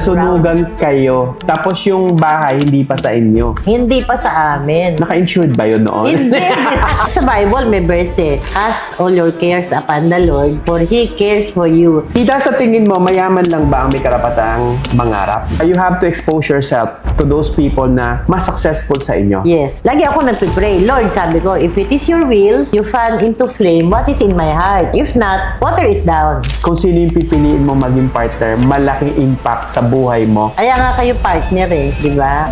nasunugan kayo. Tapos yung bahay hindi pa sa inyo. Hindi pa sa amin. Naka-insured ba yun noon? Hindi. Sa Bible may verse, cast all your cares upon the Lord, for He cares for you. Tita, sa tingin mo, mayaman lang ba ang may karapatang mangarap? You have to expose yourself to those people na mas successful sa inyo. Yes. Lagi ako nagpipray. Lord, sabi ko, if it is your will, you fan into flame what is in my heart. If not, water it down. Kung sino yung pipiliin mo maging partner, malaking impact sa buhay mo. Kaya nga kayo partner di ba?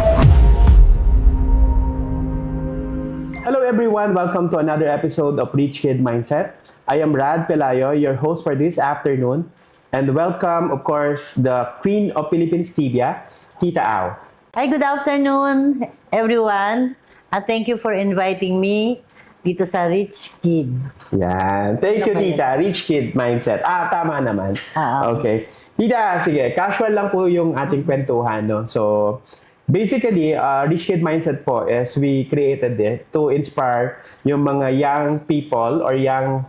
Hello everyone, welcome to another episode of Rich Kid Mindset. I am Rad Pelayo, your host for this afternoon. And welcome, of course, the Queen of Philippines Tibia, Tita Au. Hi, good afternoon, everyone. Thank you for inviting me dito sa Rich Kid. Yan. Thank you, Tita. Rich Kid Mindset. Tama naman. Okay. Tita, sige. Casual lang po yung ating kwentuhan, no? So, basically, Rich Kid Mindset po is we created it to inspire yung mga young people or young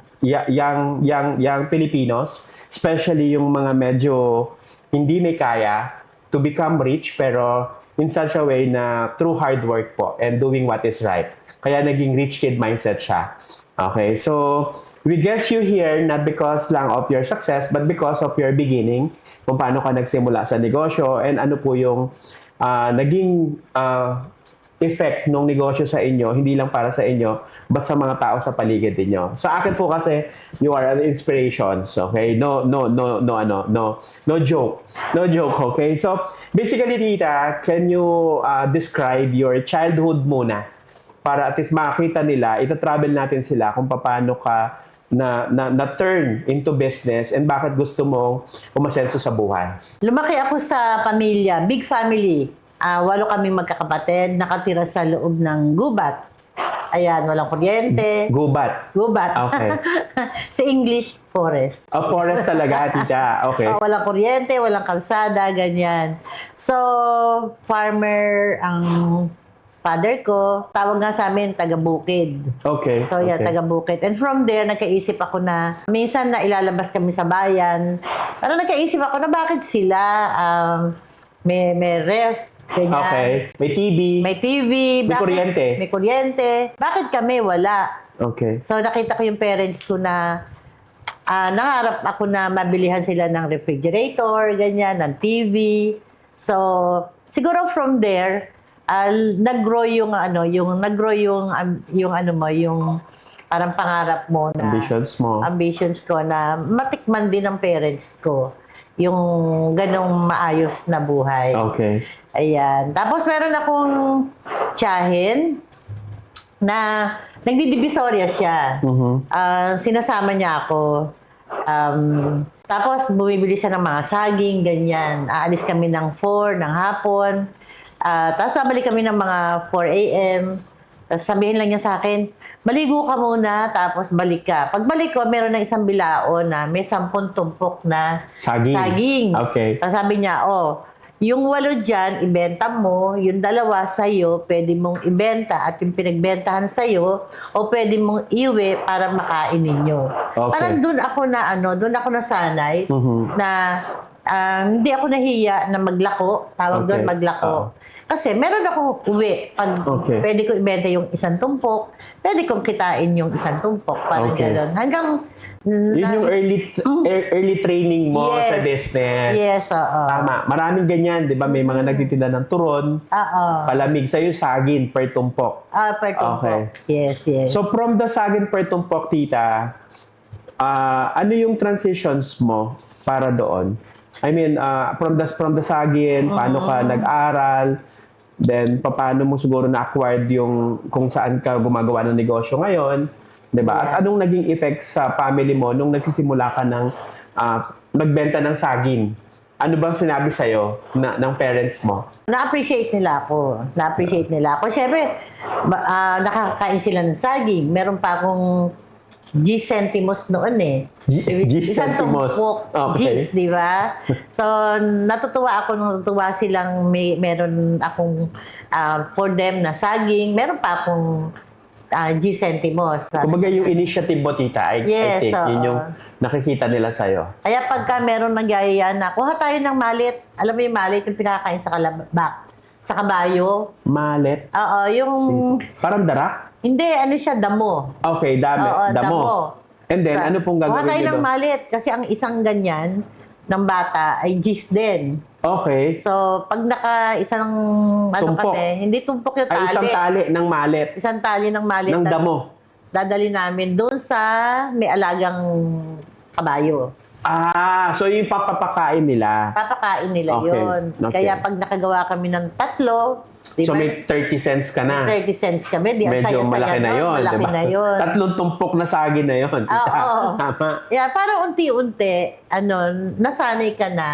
Filipinos, especially yung mga medyo hindi may kaya to become rich pero in such a way na through hard work po and doing what is right. Kaya naging Rich Kid Mindset siya. Okay, so we guess you here not because lang of your success but because of your beginning, kung paano ka nagsimula sa negosyo and ano po yung naging effect ng negosyo sa inyo, hindi lang para sa inyo, but sa mga tao sa paligid niyo. Sa akin po kasi, you are an inspiration. Okay? No joke. No joke, okay? So, basically, Tita, can you describe your childhood muna? Para at least makita nila, ita-travel natin sila kung paano ka na-turn into business and bakit gusto mong umasenso sa buhay. Lumaki ako sa pamilya, big family. 8 kami magkakapatid, nakatira sa loob ng gubat. Ayan, walang kuryente. Gubat. Gubat. Okay. Sa English, forest. Forest talaga, Tita. Okay. Walang kuryente, walang kalsada, ganyan. So, farmer ang father ko. Tawag nga sa amin, taga-bukid. Okay. So, yeah, okay. taga-bukid. And from there, nagkaisip ako na, minsan na ilalabas kami sa bayan. Pero nagkaisip ako na bakit sila, may ref, ganyan. Okay. May TV. May TV. May kuryente. May kuryente. Bakit kami wala? Okay. So, nakita ko yung parents ko na nangarap ako na mabilihan sila ng refrigerator, ganyan, ng TV. So, siguro from there, nag-grow yung parang pangarap mo na ambitions ko na matikman din ng parents ko yung ganong maayos na buhay. Okay. Ayan. Tapos meron akong tiyahin na nagdidivisoria siya. Sinasama niya ako. Tapos bumibili siya ng mga saging, ganyan. Aalis kami ng 4 ng hapon. Tapos babalik kami ng mga 4 a.m. Tapos sabihin lang niya sa akin, maligo ka muna, tapos balik ka. Pagbalik ko, meron ng isang bilao na may 10 tumpok na saging. Okay. Tapos sabi niya, yung 8 dyan, ibenta mo, yung 2 sa'yo, pwede mong ibenta at yung pinagbentahan sa'yo, o pwede mong iwi para makain ninyo. Okay. Parang doon ako nasanay na hindi ako nahiya na maglako, tawag doon maglako. Kasi meron akong uwi. Pag pwede ko ibenta yung 1 tumpok, pwede kong kitain yung 1 tumpok. Parang gano'n. Hanggang yun yung early training mo sa business. Yes, oo. Tama. Maraming ganyan, di ba? May mga nagtitinda ng turon, palamig sa'yo, sagin per tumpok. Per tumpok. Okay. Yes. So from the sagin per tumpok, Tita, ano yung transitions mo para doon? I mean, from the sagin, paano ka nag-aral, then paano mo siguro na-acquired yung kung saan ka gumagawa ng negosyo ngayon, 'di ba? At anong naging effect sa family mo nung nagsisimula ka ng nagbenta ng saging? Ano bang sinabi sa'yo ng parents mo? Na-appreciate nila ako. Siyempre, nakakain sila ng saging. Meron pa akong G centimos noon G centimos. G's, di ba? So, natutuwa silang meron akong for them na saging. Meron pa akong G centimos. Kumbaga yung initiative mo, tita, I Yes, think, yun oo. yung nakikita nila sa'yo. Kaya pagka meron nagyayaya na, kuha tayo ng malit. Alam mo yung malit, yung pinakain sa sa kabayo. Malet. Oo, yung... Parang darak? Hindi, ano siya, damo. Okay, Oo, damo. And then, ano pong Kuha gagawin tayo nyo ng doon? malit kasi ang isang ganyan ng bata ay G's din. Okay. So, pag isa ng Tumpok. kami, hindi tumpok yung tali. Ay, isang tali ng malet. Isang tali ng malit. Ng na damo. Dadali namin doon sa may alagang kabayo. So yung papapakain nila. Papakain nila Okay, yun. okay. Kaya pag nakagawa kami ng 3, di So ba? may 30 cents ka na. 30 cents kami. Di, ang Medyo saya-saya malaki na nun. yun. Malaki diba? na yun. 3 tumpok na saging na yun. Oo. Tama. Yeah, parang unti-unti, nasanay ka na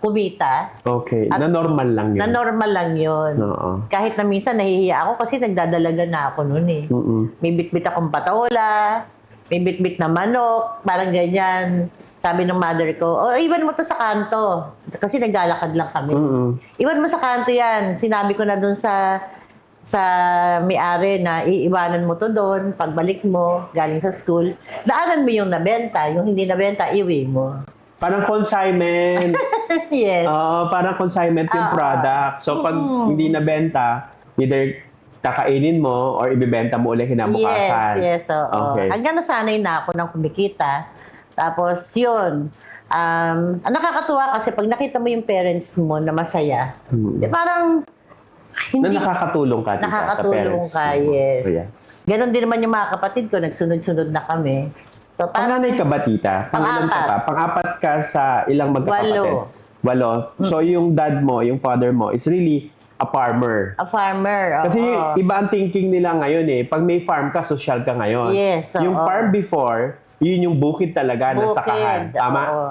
kumita. Okay. At na normal lang yun. Na normal lang yun. Oo. Kahit na minsan nahihiya ako kasi nagdadalaga na ako noon eh. Mm-mm. May bitbit akong patola, may bitbit na manok, parang ganyan. Sabi ng mother ko, iwan mo to sa kanto. Kasi naglalakad lang kami. Mm-mm. Iwan mo sa kanto yan. Sinabi ko na dun sa may-ari na iiwanan mo to doon, pagbalik mo, galing sa school, daanan mo yung nabenta, yung hindi nabenta, iwi mo. Parang consignment. Yes. Oo, parang consignment yung Oo. product. So pag hindi nabenta, either kakainin mo or ibibenta mo ulit kinabukasan. Yes, oo. Okay. Hanggang nasanay na ako ng kumikita. Tapos yun, nakakatuwa kasi pag nakita mo yung parents mo na masaya, di parang Na hindi nakakatulong ka, tita, nakakatulong sa parents. ka, yes. So, yeah. Ganon din naman yung mga kapatid ko, nagsunod-sunod na kami. So parang Panganay ka ba, tita? Pangilan ka Pang-apat. pa? Pang-apat ka sa ilang magkakapatid? Walo. So, yung dad mo, yung father mo, is really a farmer. a farmer. Oo. Kasi iba ang thinking nila ngayon eh. Pag may farm ka, social ka ngayon. Yes, Yung oo. farm before, yun yung bukid talaga ng Bukid, sakahan. Tama? oo.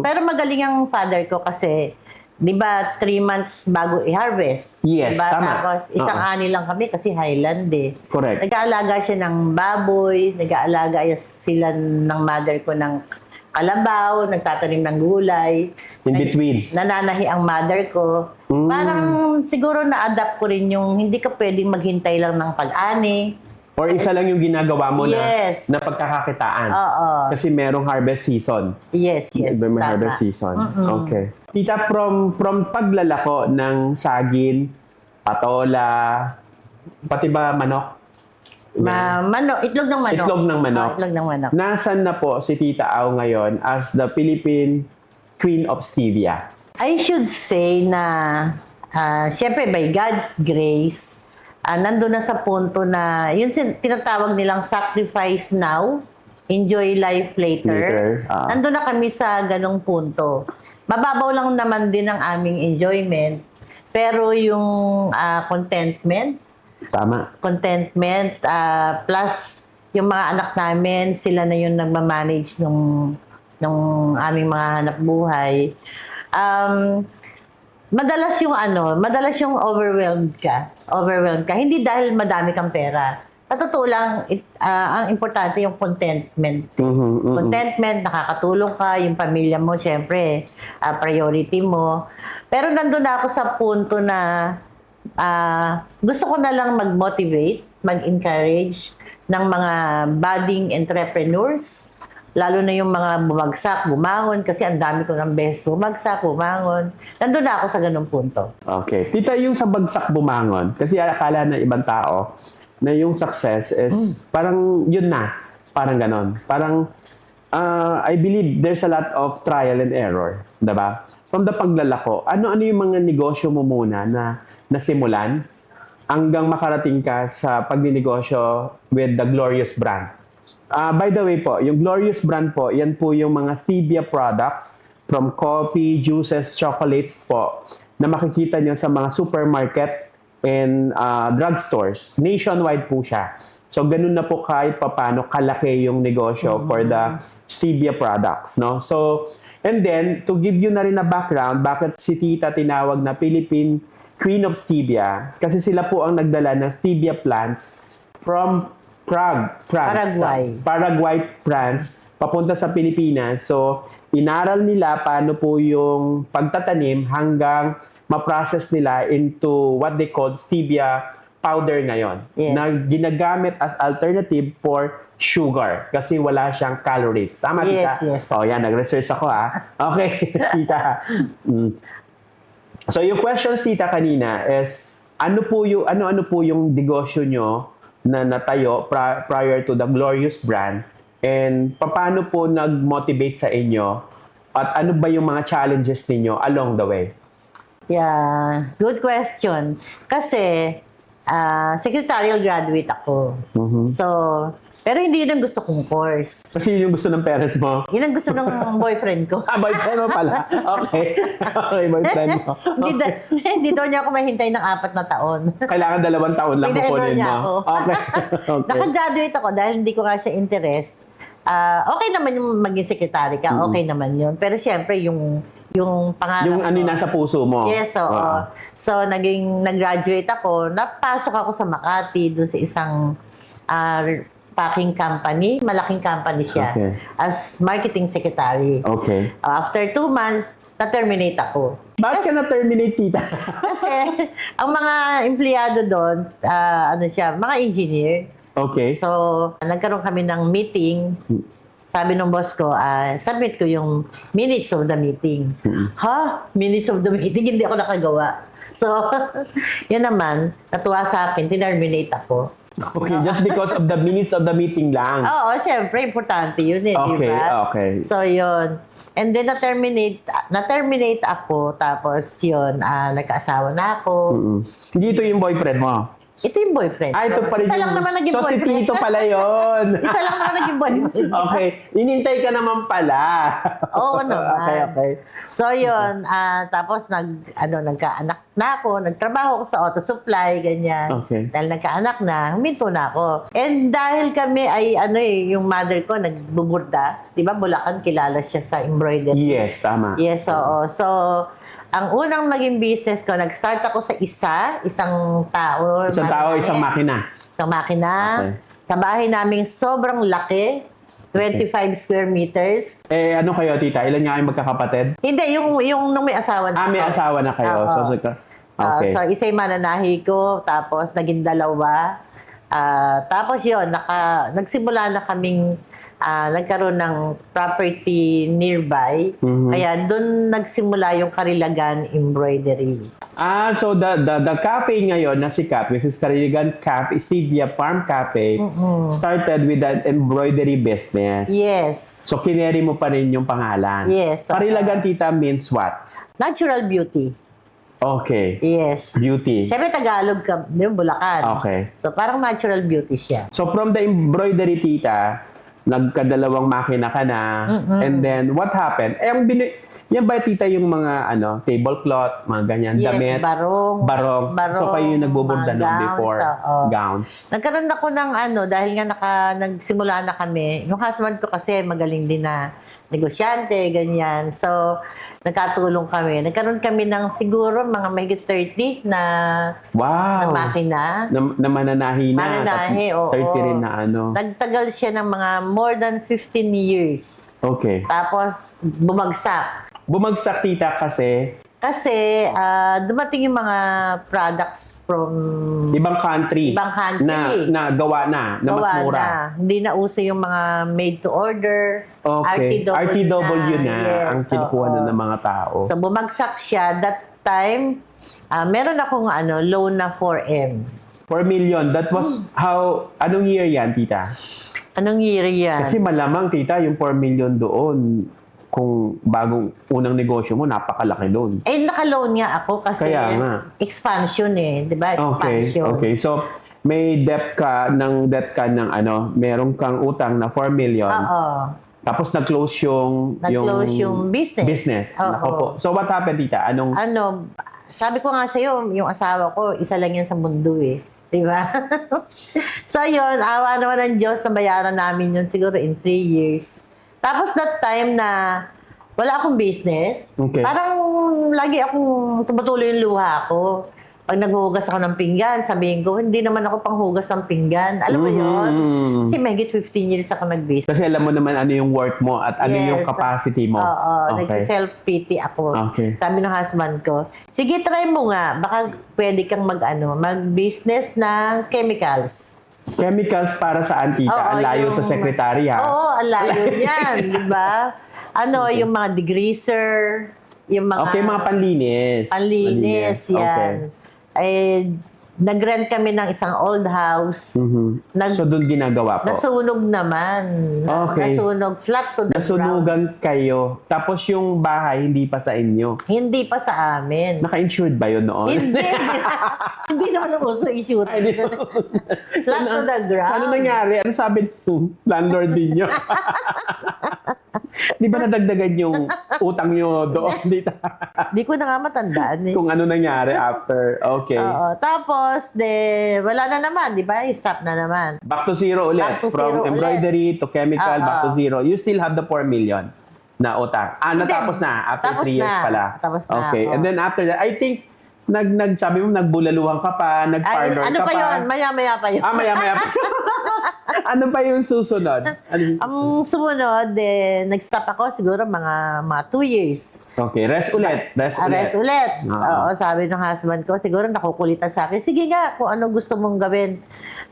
Pero magaling ang father ko kasi, di ba, 3 months bago i-harvest. Yes, Diba? tama. Tapos, isang Oo. ani lang kami kasi highland eh. Correct. Nag-aalaga siya ng baboy, nag-aalaga sila ng mother ko ng kalabaw, nagtatanim ng gulay. In between. Nananahi ang mother ko. Mm. Parang siguro na-adapt ko rin yung hindi ka pwedeng maghintay lang ng pag-ani. Or isa lang yung ginagawa mo Yes. na pagkakakitaan. Oo. Kasi merong harvest season. Yes, yes. Iba may tama. harvest season. Okay. Tita, from paglalako ng saging, patola, pati ba manok? Manok, itlog ng manok. Itlog ng manok. Itlog ng manok. Nasaan na po si Tita Au ngayon as the Philippine Queen of Stevia? I should say na, syempre by God's grace, nandun na sa punto na, yun tinatawag nilang sacrifice now, enjoy life later. Nandun na kami sa ganong punto. Mababaw lang naman din ang aming enjoyment, pero yung contentment, plus yung mga anak namin, sila na yung nagmamanage nung aming mga hanap buhay. Madalas yung overwhelmed ka. Hindi dahil madami kang pera. Sa totoo lang, ang importante yung contentment. Contentment, nakakatulong ka, yung pamilya mo, syempre, priority mo. Pero nandun na ako sa punto na gusto ko na lang mag-motivate, mag-encourage ng mga budding entrepreneurs, lalo na yung mga bumagsak, bumangon, kasi ang dami ko ng beses bumagsak, bumangon. Nandun na ako sa ganung punto. Okay. Tita, yung sa bagsak bumangon, kasi akala ng ibang tao na yung success is parang yun na. Parang ganon. Parang, I believe there's a lot of trial and error. Diba? From the paglalako, ano-ano yung mga negosyo mo muna na nasimulan hanggang makarating ka sa pagninegosyo with the Glorious brand? By the way po, yung Glorious brand po, yan po yung mga stevia products from coffee, juices, chocolates po na makikita nyo sa mga supermarket and drugstores. Nationwide po siya. So, ganun na po kahit papano kalaki yung negosyo for the stevia products. No? So, and then, to give you na rin na background, bakit si Tita tinawag na Philippine Queen of Stevia? Kasi sila po ang nagdala ng stevia plants from Prague, France. Paraguay, France, papunta sa Pilipinas. So, inaral nila paano po yung pagtatanim hanggang ma-process nila into what they call stevia powder ngayon Yes. na ginagamit as alternative for sugar kasi wala siyang calories. Tama, Yes, tita? yes. Oh, yan. Nag-research ako, ah. Okay, tita. So, yung questions, tita, kanina is, ano po yung negosyo nyo na natayo prior to the Glorious brand? And paano po nag-motivate sa inyo? At ano ba yung mga challenges ninyo along the way? Yeah, good question. Kasi, secretarial graduate ako. So, pero hindi yun ang gusto kong course. Kasi yun yung gusto ng parents mo. Yun ang gusto ng boyfriend ko. Ah, boyfriend mo pala. Okay. Okay, boyfriend mo. Hindi daw niya ako mahintay ng 4 na taon. Kailangan 2 taon lang Pinenroll kukunin niya mo. ako. Okay. Okay. Nakagraduate ako dahil hindi ko nga siya interest. Okay naman yung maging secretary ka, okay naman yun. Pero siyempre, yung pangarap Yung ano yung nasa puso mo. Yes, oo. Oo. So, nag-graduate ako. Napasok ako sa Makati, dun sa isang packing company. Malaking company siya. Okay. As marketing secretary. Okay. After 2 months, na-terminate ako. Bakit ka na-terminate, tita? Kasi, ang mga empleyado doon, mga engineer. Okay. So, nagkaroon kami ng meeting. Sabi ng boss ko, submit ko yung minutes of the meeting. Ha? Minutes of the meeting? Hindi ako nakagawa. So, yun naman, natuwa sa akin, terminate ako. Okay, just because of the minutes of the meeting lang. Oo, syempre, importante yun eh, di Okay, ba? okay. So, yun. And then, na-terminate ako, tapos yun, nagkaasawa na ako. Hindi ito yung boyfriend mo. Ito yung boyfriend. Ah, ito pa rin Isa yung... lang naman naging So, si boyfriend. Tito pala yun. Isa lang naman naging boyfriend. Okay. Inintay ka naman pala. Oo naman. Okay. So, yun. Tapos, nagkaanak na ako. Nagtrabaho ako sa auto supply, ganyan. Okay. Dahil nagkaanak na, huminto na ako. And dahil kami ay, yung mother ko, nagbuburda. Di ba, Bulacan, kilala siya sa embroidery. Yes, tama. Yes, oo. So, ang unang naging business ko, nag-start ako sa isang tao. Isang tao, isang makina. Isang makina. Okay. Sa bahay namin, sobrang laki. 25 square meters. Eh, ano kayo, tita? Ilan nga kayong magkakapatid? Hindi, yung nung may asawa na. May ako. asawa na kayo. Oo. Okay. So, isa yung mananahi ko, tapos naging 2. Tapos yun, nagsimula na kaming nagkaroon ng property nearby. Kaya doon nagsimula yung Karilagan Embroidery. So the cafe ngayon na sikat, which is Kariligan Cafe, Stevia Farm Cafe, started with an embroidery business. Yes. So kineri mo pa rin yung pangalan. Yes. Karilagan, tita, means what? Natural beauty. Okay. Yes. Beauty. Siyempre Tagalog ka, yung Bulacan. Okay. So parang natural beauty siya. So from the embroidery, tita, nagkadalawang makina ka na, and then what happened? Yan ba, tita, yung mga tablecloth, mga ganyan, Yes, damit? barong. So kayo yung nagbuburda mga nun gowns, before oo. gowns. Nagkaroon ako ng dahil nga nagsimula na kami. Yung husband ko kasi magaling din na negosyante, ganyan. So, nagkatulong kami. Nagkaroon kami ng siguro mga mahigit 30 na Wow! makina. Na mananahi na. Mananahi, oo. 30 rin na Nagtagal siya ng mga more than 15 years. Okay. Tapos, bumagsak. Bumagsak, tita, kasi Kasi, dumating yung mga products from ibang country, Ibang country. na gawa na mas gawa mura. na. Hindi na uso yung mga made to order. Okay. RTW na Yes, ang kinukuha na oo. ng mga tao. So, bumagsak siya. That time, meron akong loan na 4M. 4 million. That was anong year yan, tita? Anong year yan? Kasi malamang, tita, yung 4 million doon, kung bagong unang negosyo mo, napakalaki doon. Naka-loan nga ako kasi Kaya nga. expansion di ba? Okay, Expansion. okay. So, may debt ka ng meron kang utang na 4 million. Oo. Tapos nag-close yung business. Oo. Nako po. So, what happened, tita? Sabi ko nga sa'yo, yung asawa ko, isa lang yan sa mundo Di ba? So, yun, awa naman ng Diyos na bayaran namin yun siguro in 3 years. Tapos that time na wala akong business, Okay. parang lagi akong tumutuloy yung luha ko. pag naghuhugas ako ng pinggan, sabihin ko, hindi naman ako panghugas ng pinggan. Alam mo yun? Kasi mahigit 15 years ako nag-business. Kasi alam mo naman ano yung worth mo at ano yung Yes. capacity mo. Oo, Okay. nag-self-pity ako. Okay. Sabi ng husband ko, sige, try mo nga. Baka pwede kang mag-business ng chemicals. Chemicals para saan, tita? Oo, Ang layo yung- sa sekretary, ha? Oo, ang layo niyan, di ba? Ano, yung mga degreaser, yung mga Okay, mga panlinis. panlinis, yan. Eh, nag-rent kami ng isang old house. Mhm. Nag- So, doon ginagawa po? Nasunog naman. Okay. Nasunog, flat to the ground. Nasunugan kayo. Tapos yung bahay, hindi pa sa inyo. Hindi pa sa amin. Naka-insured ba yun noon? Hindi. Hindi naman uso insurance. Ay, di ba? Flat to the ground. Ano nangyari? Ano sabi ng landlord ninyo? Di ba nadagdagan yung utang nyo doon? Dito? Di ko na nga matandaan eh. Kung ano nangyari after. Okay. Oo. Tapos, wala na naman, di ba? Stop na naman. Back to zero ulit. Back to From zero embroidery to chemical, Oo. back to zero. You still have the 4 million na utang. Hindi. Natapos na. After Tapos 3 years na. pala. Tapos na, Okay. oo. And then after that, I think, sabi mo, nagbulaluhan ka pa, Ay, nag-parlor ano ka pa pa. yun? Maya-maya pa yun. Maya-maya pa. Ano pa yung susunod? Ano yung Ang sumunod, nag-stop ako siguro mga 2 years. Okay, rest ulit. Rest ulit. Rest ulit. Oo. Oo, sabi ng husband ko, siguro nakukulitan sa akin. Sige nga, kung ano gusto mong gawin.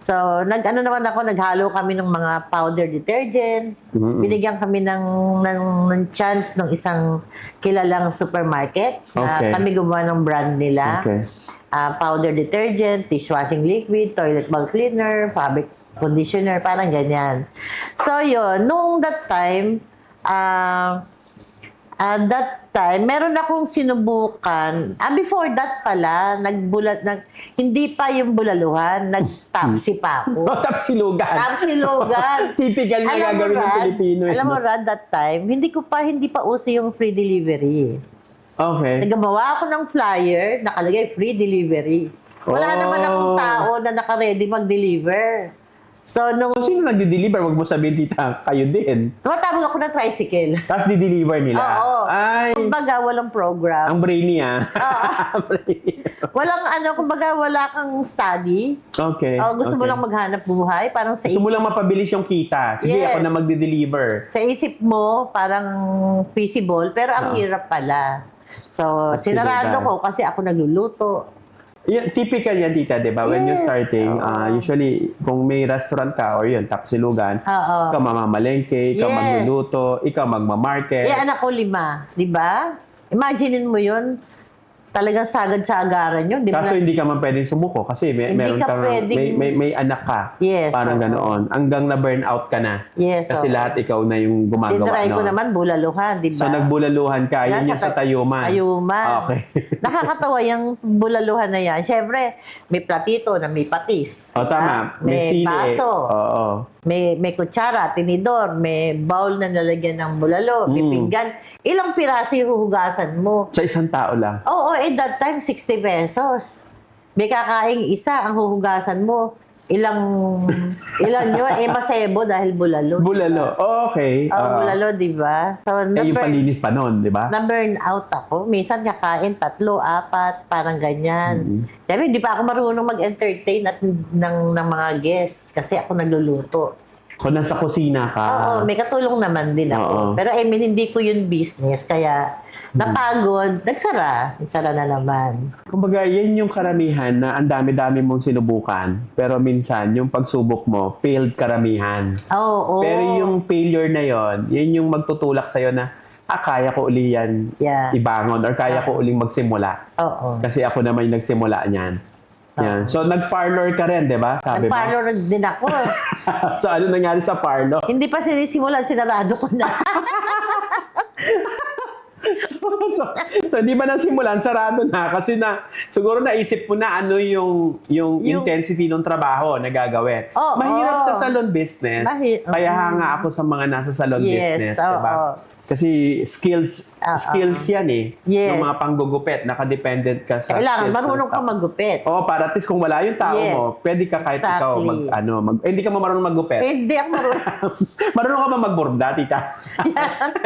So, naman ako, naghalo kami ng mga powder detergent. Mm-mm. Binigyan kami ng chance ng isang kilalang supermarket na Okay. kami gumawa ng brand nila. Okay. Powder detergent, dishwashing liquid, toilet bowl cleaner, fabric conditioner, parang ganyan. So, yun. Nung that time, meron akong sinubukan. Before that pala, hindi pa yung bulaluhan, nag-tapsi pa ako. Tapsilugan. Tapsilugan. Typical na Alam mo, gagawin ng Rad, Pilipino. alam mo, Rad, that time, hindi pa uso yung free delivery. Okay. Naggawa ako ng flyer, nakalagay free delivery. Wala Oh. naman akong tao na naka-ready mag-deliver. So, nung So, sino nag-deliver? Wag mo sabihin, tita, kayo din. tumatawag ako ng tricycle. Tapos di-deliver nila. Oo. Ay, Kumbaga, walang program. ang brainy, ah. Kumbaga, wala kang study. Okay. Gusto mo okay. lang maghanap buhay, parang sa Gusto mo isip, lang mapabilis yung kita. Sige, Yes. ako na magde-deliver. sa isip mo, parang feasible, pero ang Oo. hirap pala. So, Absolutely. sinarado ko kasi ako nagluluto. Yan, typical yan, tita, di ba? When you're Yes. starting, Oo. usually, kung may restaurant ka, or yun, tapsilugan, Oo. ikaw mamamalengke, ikaw Yes. magluluto, ikaw magmamarket. Anak ko 5, di ba? Imaginein mo yun, talagang sagad sa agaran yun. Di ba? Kaso hindi ka man pwedeng sumuko kasi Hindi meron ka kang, pwedeng- may anak ka. Yes, Parang oo. ganoon. Hanggang na burnout ka na. Yes, Kasi oo. lahat ikaw na yung gumagawa. Tinry ko nun. naman bulaluhan, di ba? So nagbulaluhan ka, yun yung sa Tayuman. Tayuman. Okay. Nakakatawa yung bulaluhan na yan. Siyempre, may platito na may patis. O tama, may sili. baso. Oo. May kutsara, tinidor, may bowl na nalagyan ng bulalo, may Mm. pinggan. Ilang piraso yung huhugasan mo? Sa isang tao lang. Oo, that time, 60 pesos. May kakaing isa, ang huhugasan mo. Ilan yun? Masebo dahil bulalo. Bulalo. Okay. Bulalo, di ba? So, yung palinis pa nun, di ba? na-burn out ako. Minsan kakain 3, 4, parang ganyan. Mhm. Sabi, hindi pa ako marunong mag-entertain at ng mga guests kasi ako nagluluto. Kung nasa kusina ka. Oo, may katulong naman din ako. Oo. Pero hindi ko yun business. Kaya napagod, nagsara na naman. Kumbaga, yan yung karamihan na ang dami-dami mong sinubukan. Pero minsan, yung pagsubok mo, failed karamihan. Oo. Pero yung failure na yon, yun yung magtutulak sa'yo na, kaya ko uli yan Yeah. ibangon or kaya ko uling magsimula. Oo. Kasi ako naman yung nagsimula niyan. Yan. So, nag-parlor ka rin, di ba? Sabi mo. Nag-parlor din ako. So, ano nangyari sa parlor? Hindi pa sinisimulan, sinarado ko na. So, di ba nasimulan, sarado na kasi siguro naisip mo na ano yung intensity ng trabaho na gagawin. Oo. Mahirap sa salon business. Kaya nga ako sa mga nasa salon business, di ba? oo. Kasi skills yan eh. Yes. Yung mga panggugupit, nakadependent ka sa Kailangan, skills ng marunong ka tao. maggupit. Oo, para at least kung wala yung tao Yes. mo, pwede ka kahit ikaw Exactly. hindi ka marunong maggupit. Hindi ako marunong. Marunong ka ba magborda, tita?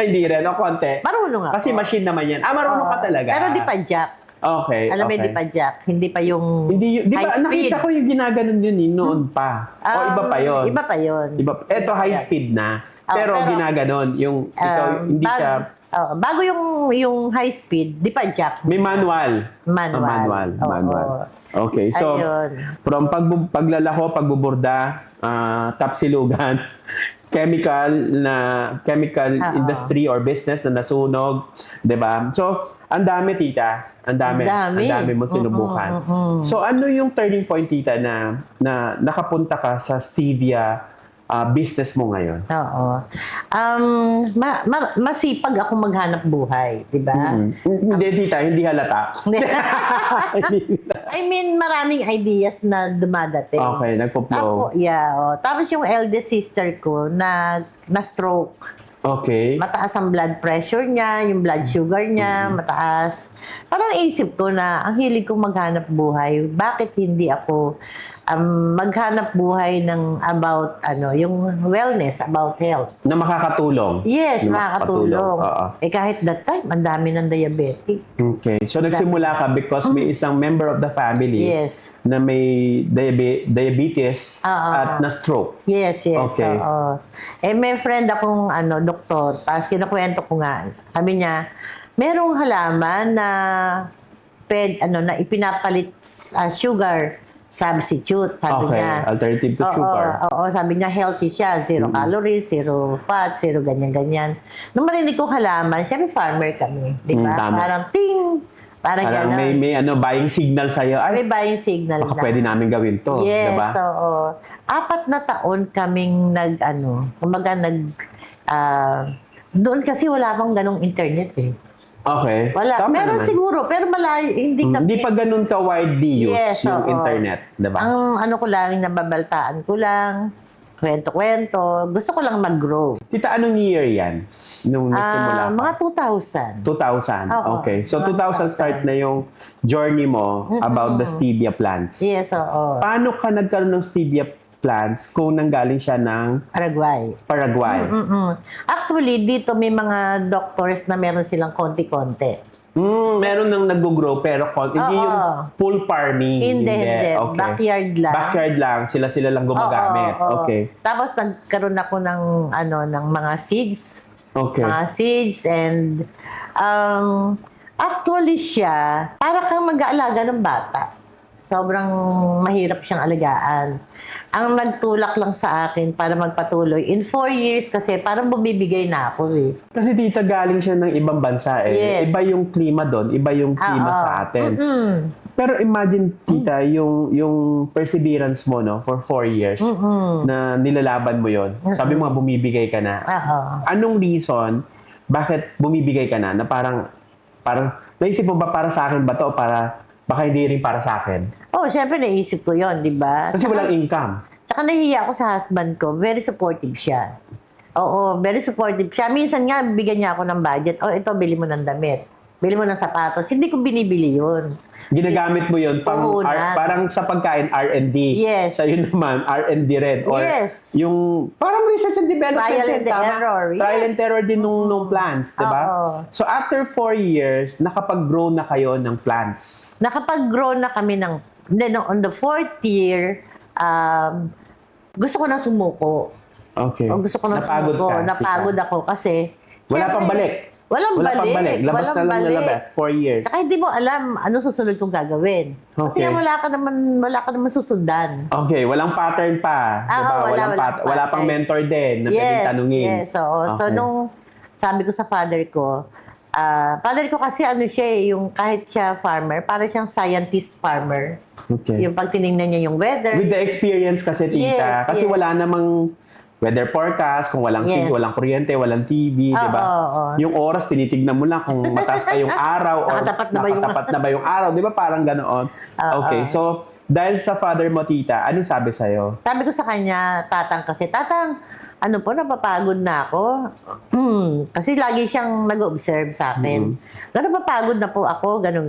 Hindi rin, o konti. Marunong ako. Kasi machine naman yan. Marunong ka Oo. talaga. Pero di pa jack. Okay, Alam mo, okay. hindi pa jack. Hindi pa yung Hindi, di ba, high speed. nakita ko yung ginaganon yun noon pa. O iba pa yun? Iba pa yun. Eto, high Yeah. speed na. Oh, Pero pero, ginaganon. Yung, ikaw, hindi siya, bago yung high speed, di pa jack. may manual. Manual. Manual. Oo. Manual. Okay, so, Ayun. from paglalako, pagbuburda, tapsilugan, chemical Oo. industry or business na nasunog, 'di ba? So, ang dami tita, ang dami mo sinubukan. So, ano yung turning point tita na nakapunta ka sa stevia business mo ngayon? Oo. Masipag ako maghanap buhay, di ba? Hindi tita, hindi halata. I mean, maraming ideas na dumadating. Okay, nagpo-flow. Tapos yung eldest sister ko na-stroke. Okay. Mataas ang blood pressure niya, yung blood sugar niya, mataas. Parang naisip ko na ang hilig kong maghanap buhay, bakit hindi ako maghanap buhay ng about yung wellness, about health. Na makakatulong. Yes, Na makakatulong. Oo. Kahit that time, ang dami ng diabetic. Okay. So, nagsimula ka because may isang member of the family Yes. na may diabetes Oo. at na-stroke. Yes. Okay. Oo. May friend akong doktor, tapos kinukwento ko nga. Sabi niya, merong halaman na na ipinapalit sugar substitute, sabi Okay, niya. alternative to sugar. Oo, sabi niya healthy siya, zero calories, zero fat, zero ganyan-ganyan. Nung marinig ko halaman, syempre farmer kami, di ba? Tama. Parang ting, parang Parang gano'n. may buying signal sa'yo. May Ay, buying signal baka na. pwede namin gawin to. Yes, Diba? oo. 4 na taon kaming kumbaga doon kasi wala pang ganong internet eh. Okay. Wala. Tama Meron naman. siguro, pero malayo, hindi kami. Hindi pa ganun ka widely used Yes, yung oo. internet. Diba? Ang ko lang, nababaltaan ko lang, kwento-kwento. Gusto ko lang mag-grow. Tita, anong year yan? Nung nagsimula ka? Mga 2000. 2000. Oo. Okay. So, Mga 2000 start na yung journey mo about the stevia plants. Yes, oo. Paano ka nagkaroon ng stevia plants kung nanggaling siya ng Paraguay. Paraguay? Actually, dito may mga doctors na meron silang konti-konti. Meron nang nag-grow pero hindi Oo. yung full farming. Hindi. Okay. Backyard lang. Backyard lang. Sila lang gumagamit. Oo. Okay. Tapos nagkaroon ako ng mga seeds. Okay. Mga seeds and actually siya, para kang mag-aalaga ng bata. Sobrang mahirap siyang alagaan. Ang nagtulak lang sa akin para magpatuloy, in 4 years kasi parang bumibigay na ako eh. Kasi tita, galing siya ng ibang bansa eh. Yes. Iba yung klima doon, iba yung klima sa atin. Pero imagine tita, yung perseverance mo no for 4 years na nilalaban mo yon. Sabi mo nga bumibigay ka na. Oo. Anong reason bakit bumibigay ka na parang naisip mo ba para sa akin ba to o baka hindi rin para sa akin? Oh, syempre naisip ko yon, di ba? Kasi walang income. Tsaka nahihiya ako sa husband ko. Very supportive siya. Oo, very supportive siya. Minsan nga, bigyan niya ako ng budget. Oh, ito, bili mo ng damit. Bili mo ng sapatos. Hindi ko binibili yun. Ginagamit mo yun Puhunan. parang sa pagkain R&D. Yes. Sa'yo naman, R&D rin. Or Yes. yung parang research and development. Trial and tama? error. Trial Yes. and error din nung plants, di ba? Oo. So after 4 years, nakapag-grow na kayo ng plants. Nakapag-grow na kami then on the 4th year, gusto ko na sumuko. Okay. Gusto ko na Napagod sumuko. ka, Napagod tita. ako kasi Wala syempre, pang balik. Walang pang balik. Labas Walang na lang balik. nalabas. 4 years. Tsaka hindi mo alam ano susunod kong gagawin. Kasi Okay. nga wala ka naman susundan. Okay, walang pattern pa. Diba? Walang Wala pang pattern. mentor din na pwedeng tanungin. Yes, oo. So, Okay. nung sabi ko sa father ko kasi siya yung kahit siya farmer, para siyang scientist farmer. Okay. Yung pag tinignan niya yung weather. With the experience kasi, tita, Yes, kasi yes. wala namang weather forecast, kung walang Yes. TV, walang kuryente, walang TV, di ba? Oo. Yung oras, tinitignan mo lang kung mataas pa yung araw or Nakatapat nakatapat na ba yung araw, di ba? Parang ganoon. Okay, so, dahil sa father mo, tita, anong sabi sa'yo? Sabi ko sa kanya, tatang, napapagod na ako. Kasi lagi siyang nag-observe sa akin. Napapagod na po ako, ganun.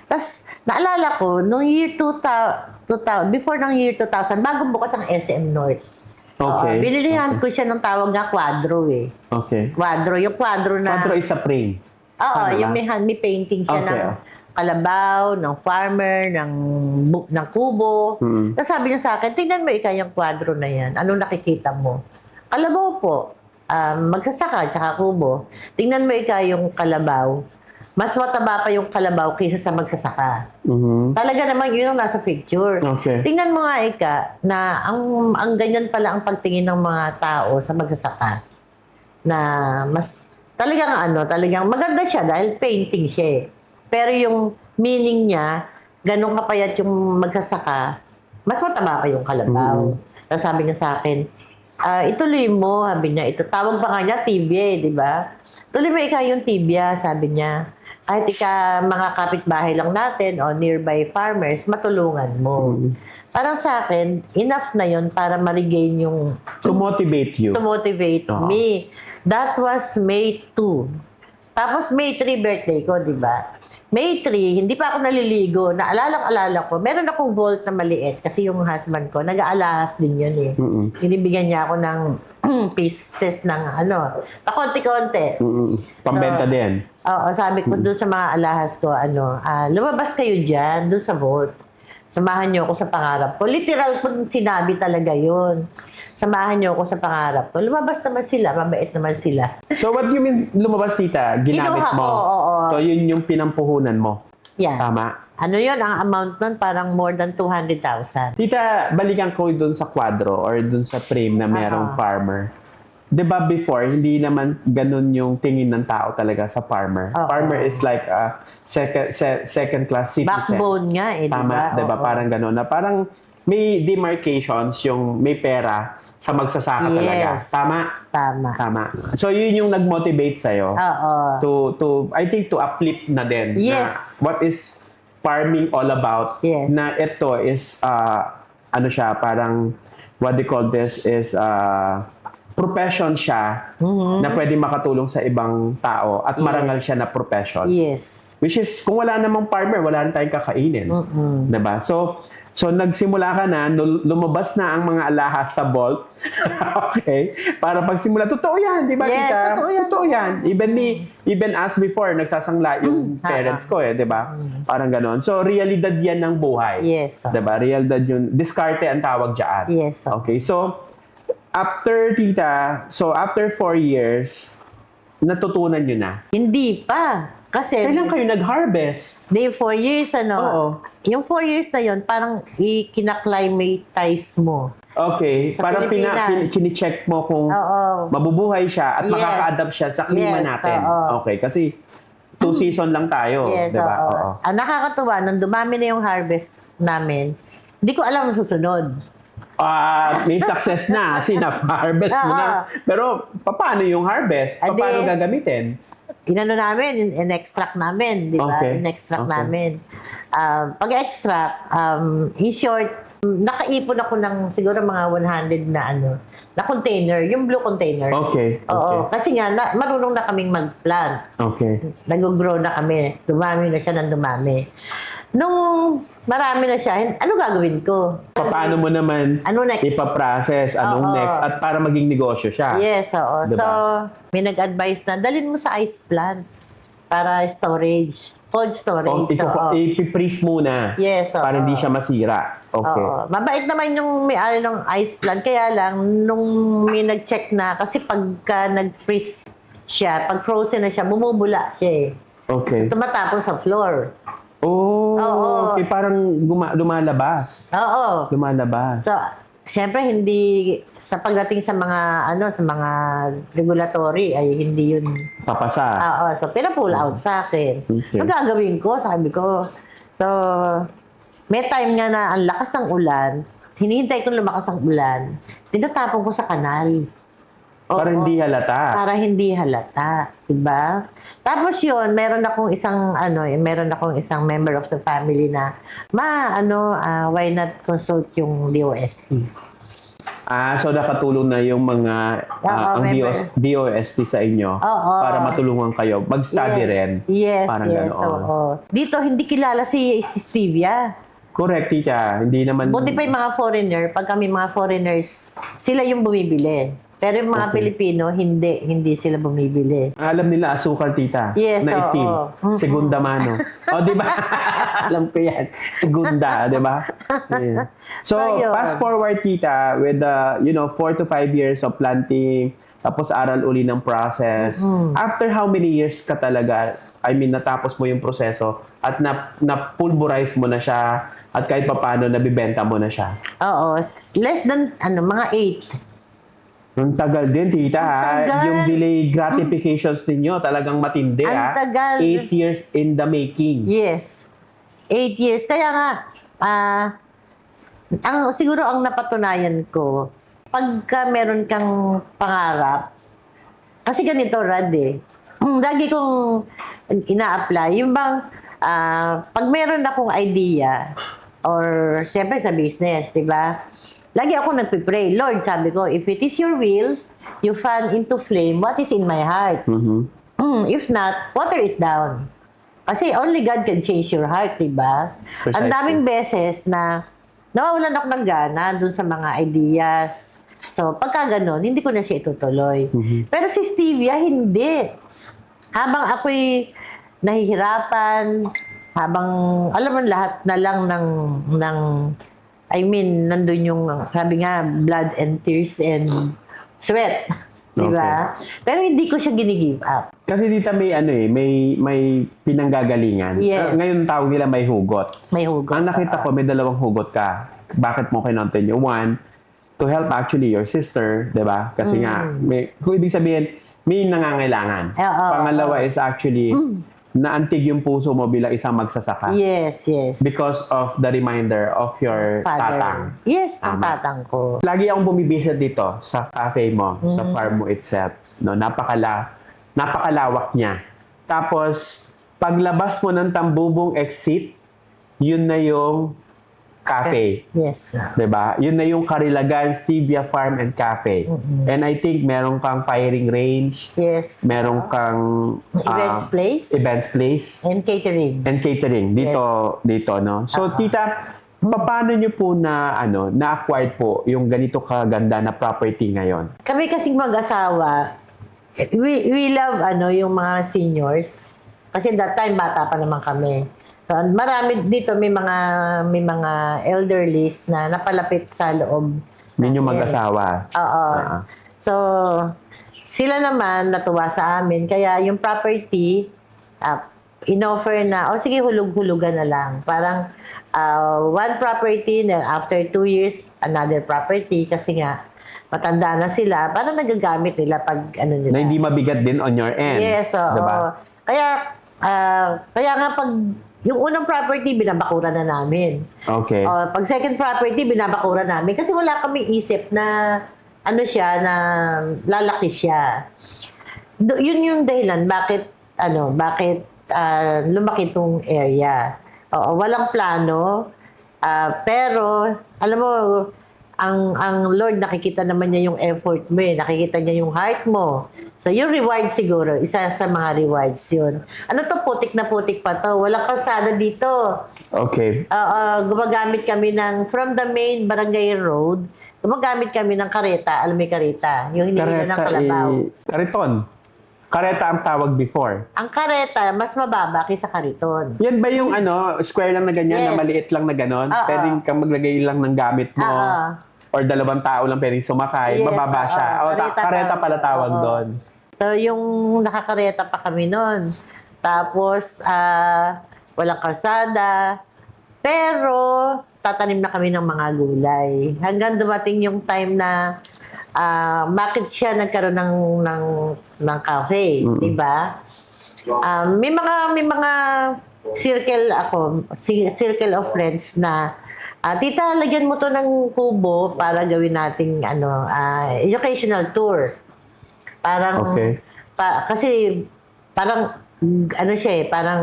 Tapos, naalala ko, nung year 2000, before ng year 2000, bago bukas ang SM North. Okay. Binilihan ko siya ng tawag na quadro eh. Okay. Quadro, yung quadro na... Quadro is a frame. Oo, Tama yung ba? may painting siya Okay. kalabaw, ng farmer, ng kubo. Tapos sabi niya sa akin, tingnan mo ikaw yung kwadro na yan. Anong nakikita mo? Kalabaw po. Magsasaka, tsaka kubo. Tingnan mo ikaw yung kalabaw. Mas mataba pa yung kalabaw kaysa sa magsasaka. Talaga naman yun ang nasa picture. Okay. Tingnan mo nga ika na ang ganyan pala ang pagtingin ng mga tao sa magsasaka. Na mas talagang maganda siya dahil painting siya eh. Pero yung meaning niya, ganun kapayat yung magsasaka, mas mataba pa yung kalabaw. Tapos sabi niya sa akin, ituloy mo, sabi niya, ito tawag pa nga niya tibia, di ba? Tuloy mo ikaw yung tibia, sabi niya. Kahit mga kapitbahay lang natin o nearby farmers, matulungan mo. Parang sa akin, enough na yon para ma-regain yung... To motivate you. To motivate me. That was May 2. Tapos May 3 birthday ko, di ba? May 3, hindi pa ako naliligo. Naalala ko, meron akong vault na maliit kasi yung husband ko, nag-aalahas din yun eh. Inibigyan niya ako ng pieces ng pakonti-konti. Pambenta din. Oo, sabi ko doon sa mga alahas ko, lumabas kayo dyan, doon sa vault. Samahan niyo ako sa pangarap ko. Literal ko sinabi talaga yun. Samahan niyo ako sa pangarap ko. Lumabas naman sila, mabait naman sila. So what do you mean lumabas, tita? Ginamit Kinuha mo? ko, oo. So yun yung pinampuhunan mo? Yan. Tama. Ano yun, ang amount nun parang more than 200,000. Tita, balikan ko dun sa kwadro or dun sa frame na merong farmer. 'Di ba before, hindi naman ganun yung tingin ng tao talaga sa farmer. Oo. Farmer is like a second class citizen. Backbone nga eh, Tama, 'di ba? Oo. Parang ganun na parang may demarcations yung may pera sa magsasaka talaga. Yes. Tama? Tama. So yun yung nag-motivate sa'yo Oo. to I think to uplift na din Yes. na what is farming all about. Yes. Na ito is ano siya, parang what they call this is profession siya na pwede makatulong sa ibang tao at marangal siya na profession. Yes. Which is, kung wala namang farmer, wala na tayong kakainin. Diba? So nagsimula ka na, lumabas na ang mga alahas sa vault. Okay? Para pagsimula, totoo yan, di ba, Yes, tita? totoo yan. Even as before, nagsasangla yung parents ko di ba? Parang ganon. So, realidad yan ng buhay. Yes. Diba? Realidad yun. Diskarte ang tawag dyan. Yes. Okay, so, after 4 years, natutunan nyo na. Hindi pa. Kasi, Kailan kayo nag-harvest? di 4 years, Oo. Yung 4 years na yon parang kinaklimatize mo. Okay, Sa parang Pilipinas. chine-check mo kung Oo. mabubuhay siya at Yes. makaka-adapt siya sa klima Yes, natin. oo. Okay, kasi 2 season lang tayo, Yes, 'di ba? oo. Oo. Ang nakakatuwa, nung dumami na yung harvest namin, hindi ko alam ang susunod. May success na, harvest mo na. Oo. Pero paano yung harvest? Adi- Paano gagamitin? Inano namin, in-extract namin, di ba? Okay. In-extract Okay. namin. Pag-extract, in short, nakaipon ako ng siguro mga 100 na container, yung blue container. Okay. Oo, kasi nga, marunong na kaming mag-plant. Okay. Nag-grow na kami. Dumami na siya ng dumami. Nung marami na siya, ano gagawin ko? Paano mo naman Ano next? ipaprocess? Anong Oo. next? At para maging negosyo siya. Yes, oo. Diba? So, may nag-advise na, dalhin mo sa ice plant para storage. Cold storage. Oo. I-freeze muna. Yes, oo. Para hindi siya masira. Okay. Oo. Mabait naman yung may-ari ng ice plant. Kaya lang, nung may nag-check na, kasi pagka nag-freeze siya, pag frozen na siya, bumubula siya eh. Okay. Tumatapon sa floor. Oh, Oo. okay. Parang lumalabas. Oo. Lumalabas. So, siyempre hindi sa pagdating sa mga sa mga regulatory ay hindi yun. Papasa. Oo, so pina-pull out sa akin. Okay. Ang gagawin ko, sabi ko. So, may time nga na ang lakas ng ulan, hinihintay ko lumakas ang ulan, tinatapon ko sa kanal. Para Oo. hindi halata. Para hindi halata, 'di ba? Tapos 'yun, meron akong isang member of the family na why not consult yung DOST. So nakatulong na yung mga ang member. DOST sa inyo Oo. para matulungan kayo. Mag-study rin. Yes, Parang yes. ganoon. Oo. Dito hindi kilala si Stevia. Correct, tita. Hindi naman... Buti pa yung mga foreigner, pag kami mga foreigners, sila yung bumibili. Pero yung mga Okay. Pilipino, hindi sila bumibili. Alam nila, asukal, tita. Yes, na itim. oo. Segunda mano. O, di ba? Alam ko yan. Segunda, di ba? Yeah. So, So, yun. fast forward, tita, with the, 4 to 5 years of planting, tapos aral uli ng process. After how many years ka talaga, natapos mo yung proseso at na-pulverize mo na siya at kahit papaano nabibenta mo na siya? Oo. Less than, mga 8. Ang tagal din, tita. Ang tagal. Yung delay gratifications ninyo, talagang matindi. Ang tagal. 8 years in the making. Yes. 8 years. Kaya nga, siguro ang napatunayan ko, pagka meron kang pangarap, kasi ganito, Rad, lagi kong ina-apply, yung bang, pag meron akong idea, or siyempre sa business, di ba? Lagi ako nagpipray, Lord, sabi ko, if it is your will, you fan into flame what is in my heart. If not, water it down. Kasi only God can change your heart, di ba? Precisely. Ang daming beses na nawawalan ako ng gana dun sa mga ideas. So, pagka ganun, hindi ko na siya itutuloy. Pero si Stevia, hindi. Habang ako'y nahihirapan, habang, alam mo, lahat na lang nandun yung, sabi nga, blood and tears and sweat. Diba? Pero hindi ko siya ginigive up. Kasi dita may pinanggagalingan. Yes. Ngayon tawag nila may hugot. May hugot. Ang nakita ko, may dalawang hugot ka. Bakit mo kinontinue? One, to help actually your sister, di ba? Kasi nga, kung ibig sabihin, may nangangailangan. Pangalawa is actually, naantig yung puso mo bilang isang magsasaka. Yes, yes. Because of the reminder of your Father. tatang. Yes, ang Tama. tatang ko. Lagi akong bumibisit dito sa cafe mo, sa farm mo itself. No, napakalawak niya. Tapos, paglabas mo ng Tambubong exit, yun na yung cafe. Yes. 'Di ba? Yun na yung Karilagan Stevia Farm and Cafe. And I think meron kang firing range, Yes. meron kang Events place. And catering. and catering dito no. So tita, paano niyo po na-acquire po yung ganito kaganda na property ngayon? Kami kasing mag-asawa, we love yung mga seniors. Kasi that time bata pa naman kami. So, marami dito may mga elderlies na napalapit sa loob. Ninyo mag-asawa. Oo. So, sila naman natuwa sa amin. Kaya yung property, in-offer na, sige, hulug-hulugan na lang. Parang one property, then after 2 years, another property. Kasi nga, matanda na sila. Parang nagagamit nila pag nila. Na hindi mabigat din on your end. Yes, oo. Diba? Kaya nga pag yung unang property, binabakuran na namin. Okay. Pag second property, binabakuran namin. Kasi wala kami isip na, na lalaki siya. Yun yung dahilan, bakit lumaki tong area. Walang plano. Pero, alam mo, ang Lord, nakikita naman niya yung effort mo eh. Nakikita niya yung heart mo. So, yung reward siguro, isa sa mga rewards yun. Putik na putik pa to. Walang kalsada dito. Okay. Gumagamit kami from the main barangay road, gumagamit kami ng kareta. Alam mo yung kareta? Yung hinihila ng kalabaw. Kariton. Kareta ang tawag before. Ang kareta, mas mababa kaysa kariton. Yan ba yung square lang na ganyan, Yes. na maliit lang na ganon? Pwedeng kang maglagay lang ng gamit mo. Or 2 tao lang pwedeng sumakay. Yes, mababa siya. Kareta pala tawag doon. So, yung nakakareta pa kami noon. Tapos, walang kalsada. Pero, tatanim na kami ng mga gulay. Hanggang dumating yung time na bakit siya nagkaroon ng cafe, di ba? May mga circle of friends na tita, lagyan mo to ng kubo para gawin nating educational tour. Parang Okay. kasi parang parang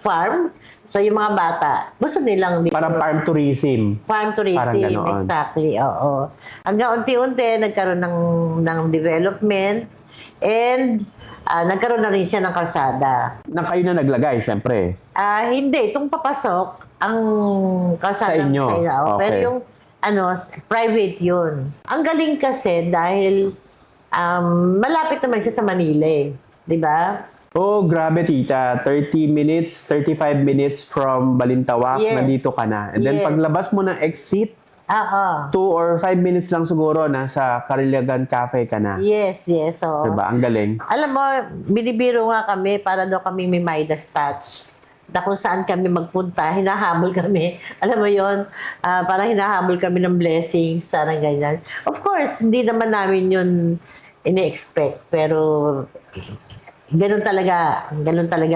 farm. So yung mga bata, gusto nilang Parang farm tourism. farm tourism, Parang ganoon. exactly, oo. Hanggang unti-unti, nagkaroon ng development and nagkaroon na rin siya ng kalsada. Na kayo na naglagay, syempre. Hindi, itong papasok, ang kalsada Sa inyo. oo. Okay. Pero yung private yun. Ang galing kasi dahil malapit naman siya sa Manila eh. Di ba? Oh, grabe tita. 30 minutes, 35 minutes from Balintawak, Yes. nandito ka na. And then Yes. paglabas mo ng exit, Oo. 2 or 5 minutes lang siguro, nasa Carilagan Cafe ka na. Yes, yes. Oo. Diba? Ang galing. Alam mo, binibiro nga kami para daw kami may Midas touch. Na kung saan kami magpunta, hinahabol kami. Alam mo yon, parang hinahabol kami ng blessings, sarang ganyan. Of course, hindi naman namin yun ini-expect. Pero ganun talaga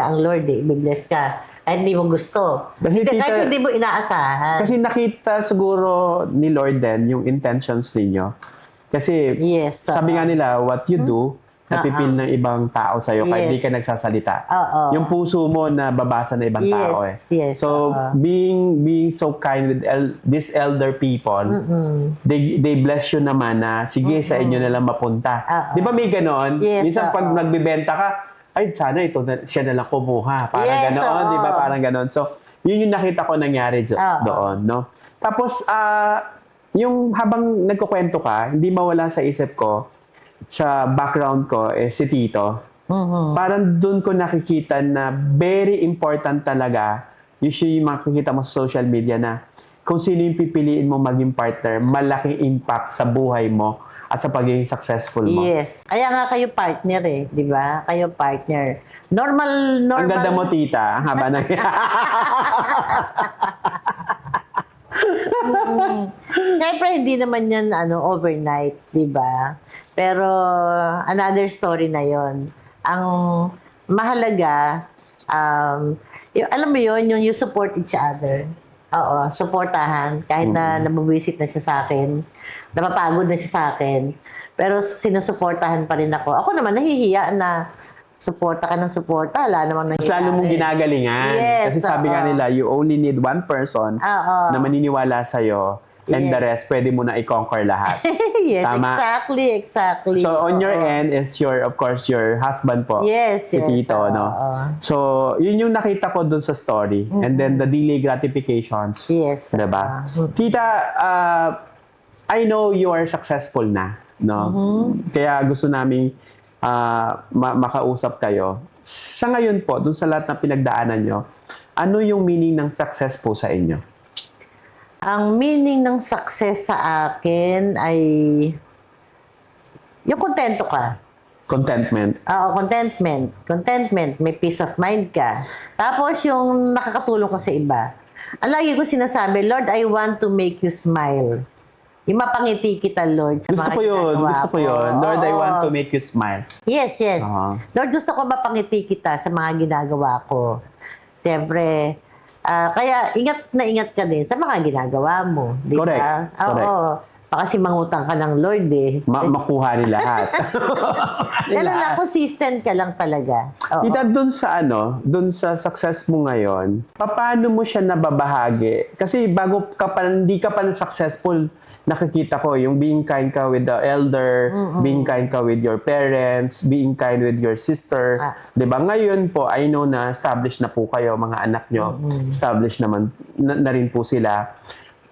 ang Lord eh. Ibe-bless ka. Kahit hindi mo gusto. Kasi, tita, Kahit hindi mo inaasahan. kasi nakita siguro ni Lord din yung intentions ninyo. Kasi Yes, sabi nga nila, what you do, napipil ng ibang tao sa'yo kahit Yes. di ka nagsasalita. Oo. Yung puso mo na babasa ng ibang Yes, tao eh. yes, So, being so kind with these elder people, they bless you naman na, sige, sa inyo na lang mapunta. Di ba may ganon? Yes, Minsan pag nagbibenta ka, ay, sana ito siya na lang kumuha. Parang Yes, ganon, oo. di ba? Parang ganon. So, yun yung nakita ko nangyari doon, no? Tapos, yung habang nagkukwento ka, hindi mawala sa isip ko, sa background ko, si Tito. Parang doon ko nakikita na very important talaga, usually yung makikita mo sa social media na kung sino yung pipiliin mo maging partner, malaking impact sa buhay mo at sa pagiging successful mo. Yes. Kaya nga kayo partner eh, di ba? Kayo partner. Normal. Ang ganda mo, tita. Ang haba ng... Siyempre, hindi naman yan overnight, di ba? Pero, another story na yon. Ang mahalaga, alam mo yon, yung you support each other. Oo, supportahan. Kahit na nabubisit na siya sa akin, napapagod na siya sa akin, pero sinusuportahan pa rin ako. Ako naman, nahihiya na suporta ka ng suporta, wala namang nangyayari. Mas lalo mong ginagalingan. Yes, Kasi sabi nga nila, you only need one person Oo. na maniniwala sa'yo and Yes. the rest, pwede mo na i-conquer lahat. Yes, Tama. exactly. So, on your Oo. end is of course, your husband po. Yes, Si yes, Tito, no? oo. So, yun yung nakita ko dun sa story. And then, the delay gratifications. Yes. Diba? Tita, I know you are successful na, no? Kaya gusto naming makausap kayo. Sa ngayon po, dun sa lahat ng pinagdaanan nyo, ano yung meaning ng success po sa inyo? Ang meaning ng success sa akin ay yung kontento ka. Contentment. Oo, contentment. Contentment. May peace of mind ka. Tapos yung nakakatulong ka sa iba. Ang lagi ko sinasabi, Lord, I want to make you smile. Yung mapangiti kita, Lord, sa Gusto mga ko yun. ginagawa Gusto ko yun. Lord, I Oo. want to make you smile. Yes, yes. Lord, gusto ko mapangiti kita sa mga ginagawa ko. Siyempre, kaya ingat na ingat ka din sa mga ginagawa mo. Di ba? Correct. Correct. Oo. Baka kasi mangutang ka ng Lord eh. Makuha ni lahat. Ganun lang, consistent ka lang talaga. Oo. Tita, dun sa success mo ngayon, paano mo siya nababahagi? Kasi bago ka pa, hindi ka pa successful, nakikita ko yung being kind ka with the elder, being kind ka with your parents, being kind with your sister. 'Di ba? Ngayon po, I know na established na po kayo, mga anak nyo. Established naman na rin po sila.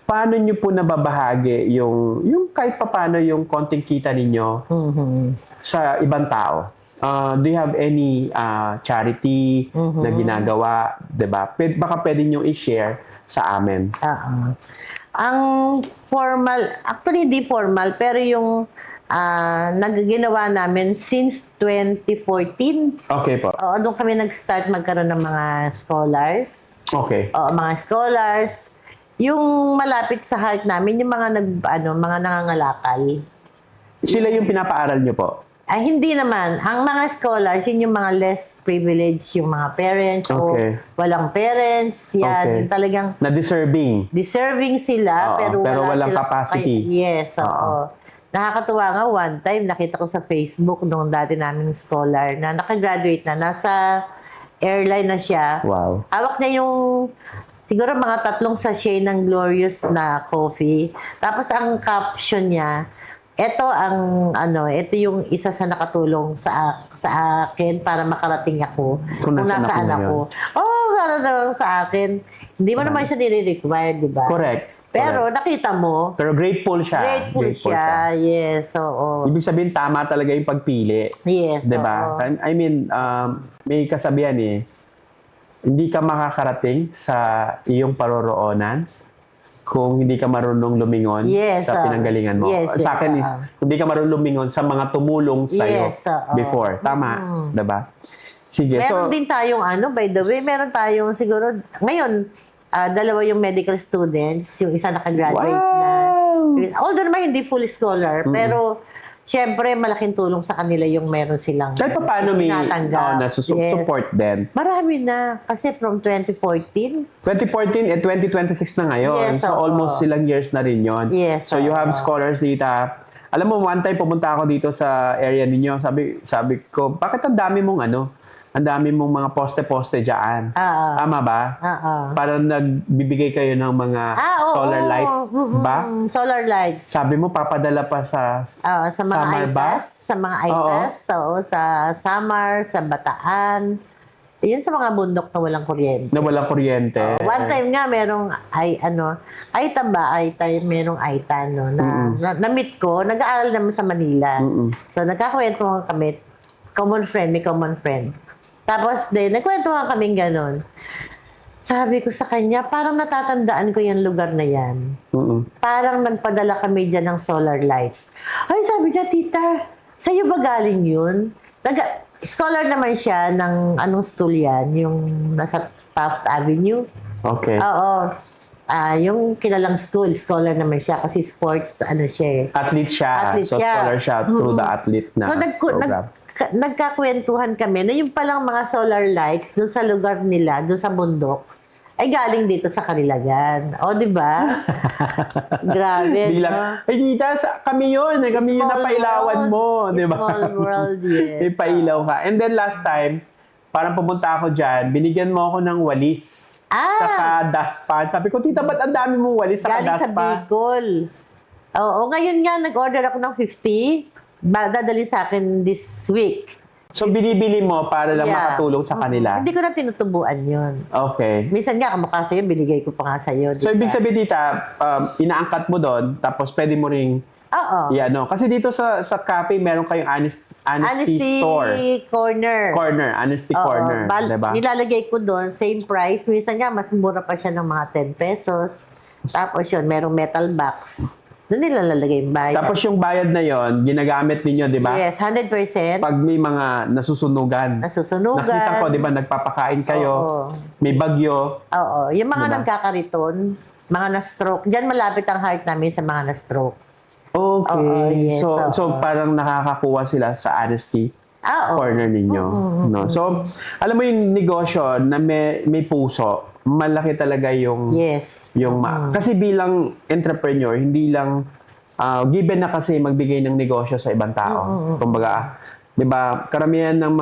Paano nyo po nababahagi yung kahit paano yung konting kita ninyo sa ibang tao? Do you have any charity na ginagawa? 'Di ba? Baka pwede nyo i-share sa amin. Ang formal, actually hindi formal, pero yung nagaginawa namin since 2014. Okay po. Oo, doon kami nag-start magkaroon ng mga scholars. Okay. Oo, mga scholars. Yung malapit sa heart namin, yung mga mga nangangalakal. Sila yung pinapaaral nyo po? Ay, hindi naman. Ang mga scholars, yun yung mga less privileged, yung mga parents o Okay. walang parents. Yan, Okay. yung talagang Na deserving. deserving sila, Oo, pero pero walang silang capacity. Yes, oo. Nakakatuwa nga, one time, nakita ko sa Facebook nung dati naming scholar na nakagraduate na, nasa airline na siya. Wow. Hawak niya yung siguro mga 3 sachet ng glorious na coffee. Tapos ang caption niya, ito yung isa sa nakatulong sa akin para makarating ako Kung nasaan nasaan ako ako. Oh, sana sa akin. Hindi mo naman siya nire-require, di ba? Correct. Pero nakita mo, Pero grateful siya. grateful siya. Yes, oo. Ibig sabihin, tama talaga yung pagpili. Yes, Diba? oo. I mean, may kasabihan eh, hindi ka makakarating sa iyong paroroonan kung hindi ka marunong lumingon Yes, sa pinanggalingan mo. yes, Sa akin is, hindi ka marunong lumingon sa mga tumulong sa'yo Yes, oo. before. Tama. Diba? Sige. Meron So, din tayong by the way, meron tayong siguro, ngayon, dalawa yung medical students, yung isa nakagraduate na. Although naman hindi full scholar, pero syempre malaking tulong sa kanila yung meron silang kahit pa paano may tinatanggap. Yes. support din. Marami na. Kasi from 2014, 2014 and 2026 na ngayon. Yes, So, oo. almost silang years na rin yon. Yes, So, you have oo. scholars dito. Alam mo, one time pumunta ako dito sa area ninyo. Sabi ko, bakit ang dami mong ang dami mong mga poste-poste dyan? Tama ba? Para nagbibigay kayo ng mga solar oo. lights ba? Solar lights. Sabi mo, papadala pa sa Sa mga Samar ba? ITAS, sa mga ITAS, sa Samar, sa Bataan. Yun sa mga bundok na walang kuryente. na walang kuryente. One time nga merong merong Aita na-meet ko, nag-aaral naman sa Manila. So nagkakwentuhan kami, may common friend. Tapos din nagkwentuhan kaming ganon. Sabi ko sa kanya, parang natatandaan ko yung lugar na yan. Parang nagpadala kami dyan ng solar lights. Ay, sabi niya, tita, sa'yo ba galing yun? Scholar naman siya ng anong school yan, yung nasa Taft Avenue. Okay. Oo. Yung kilalang school, scholar naman siya kasi sports, siya eh. Athlete siya. Athlete So, siya. scholar siya through the athlete na So, program. nagkakwentuhan kami na yung palang mga solar lights dun sa lugar nila, dun sa bundok, ay galing dito sa Kanilagan. O, di ba? Grabe, Biglang, ay tita, kami yun. Kami yung Small napailawan world. mo. Di ba? Small world, yes. May pailaw ka. And then last time, parang pumunta ako dyan, binigyan mo ako ng walis. Saka dustpan. Sabi ko, tita, ba't ang dami mong walis saka Galing sa dustpan? Bicol. Oo, ngayon nga, nag-order ako ng 50. Dadalhin sa akin this week. So, binibili mo para lang Yeah. makatulong sa kanila? Hindi ko na tinutubuan yun. Okay. Minsan nga, kamukha sa'yo, binigay ko pa nga sa'yo. So, ibig sabihin, tita, inaangkat mo doon, tapos pwede mo ring Oo. Kasi dito sa cafe, meron kayong honesty store. corner. Honesty Oo, corner. Diba? Nilalagay ko doon, same price. Minsan nga, mas mura pa siya ng mga 10 pesos. Tapos yun, merong metal box. Doon nilalagay yung bayad. Tapos yung bayad na yon ginagamit ninyo, di ba? Yes, 100%. Pag may mga nasusunugan. Nasusunugan. Nakita ko, di ba, nagpapakain kayo, Oo. may bagyo. Oo. Yung mga Diba? nagkakariton, mga na-stroke. Diyan malapit ang heart namin sa mga na-stroke. Okay. Oo, yes, So parang nakakakuha sila sa honesty Oo. corner ninyo. No? So, alam mo yung negosyo na may puso, malaki talaga yung Yes. kasi bilang entrepreneur, hindi lang given na kasi magbigay ng negosyo sa ibang tao. Kumbaga, 'di ba, karamihan ng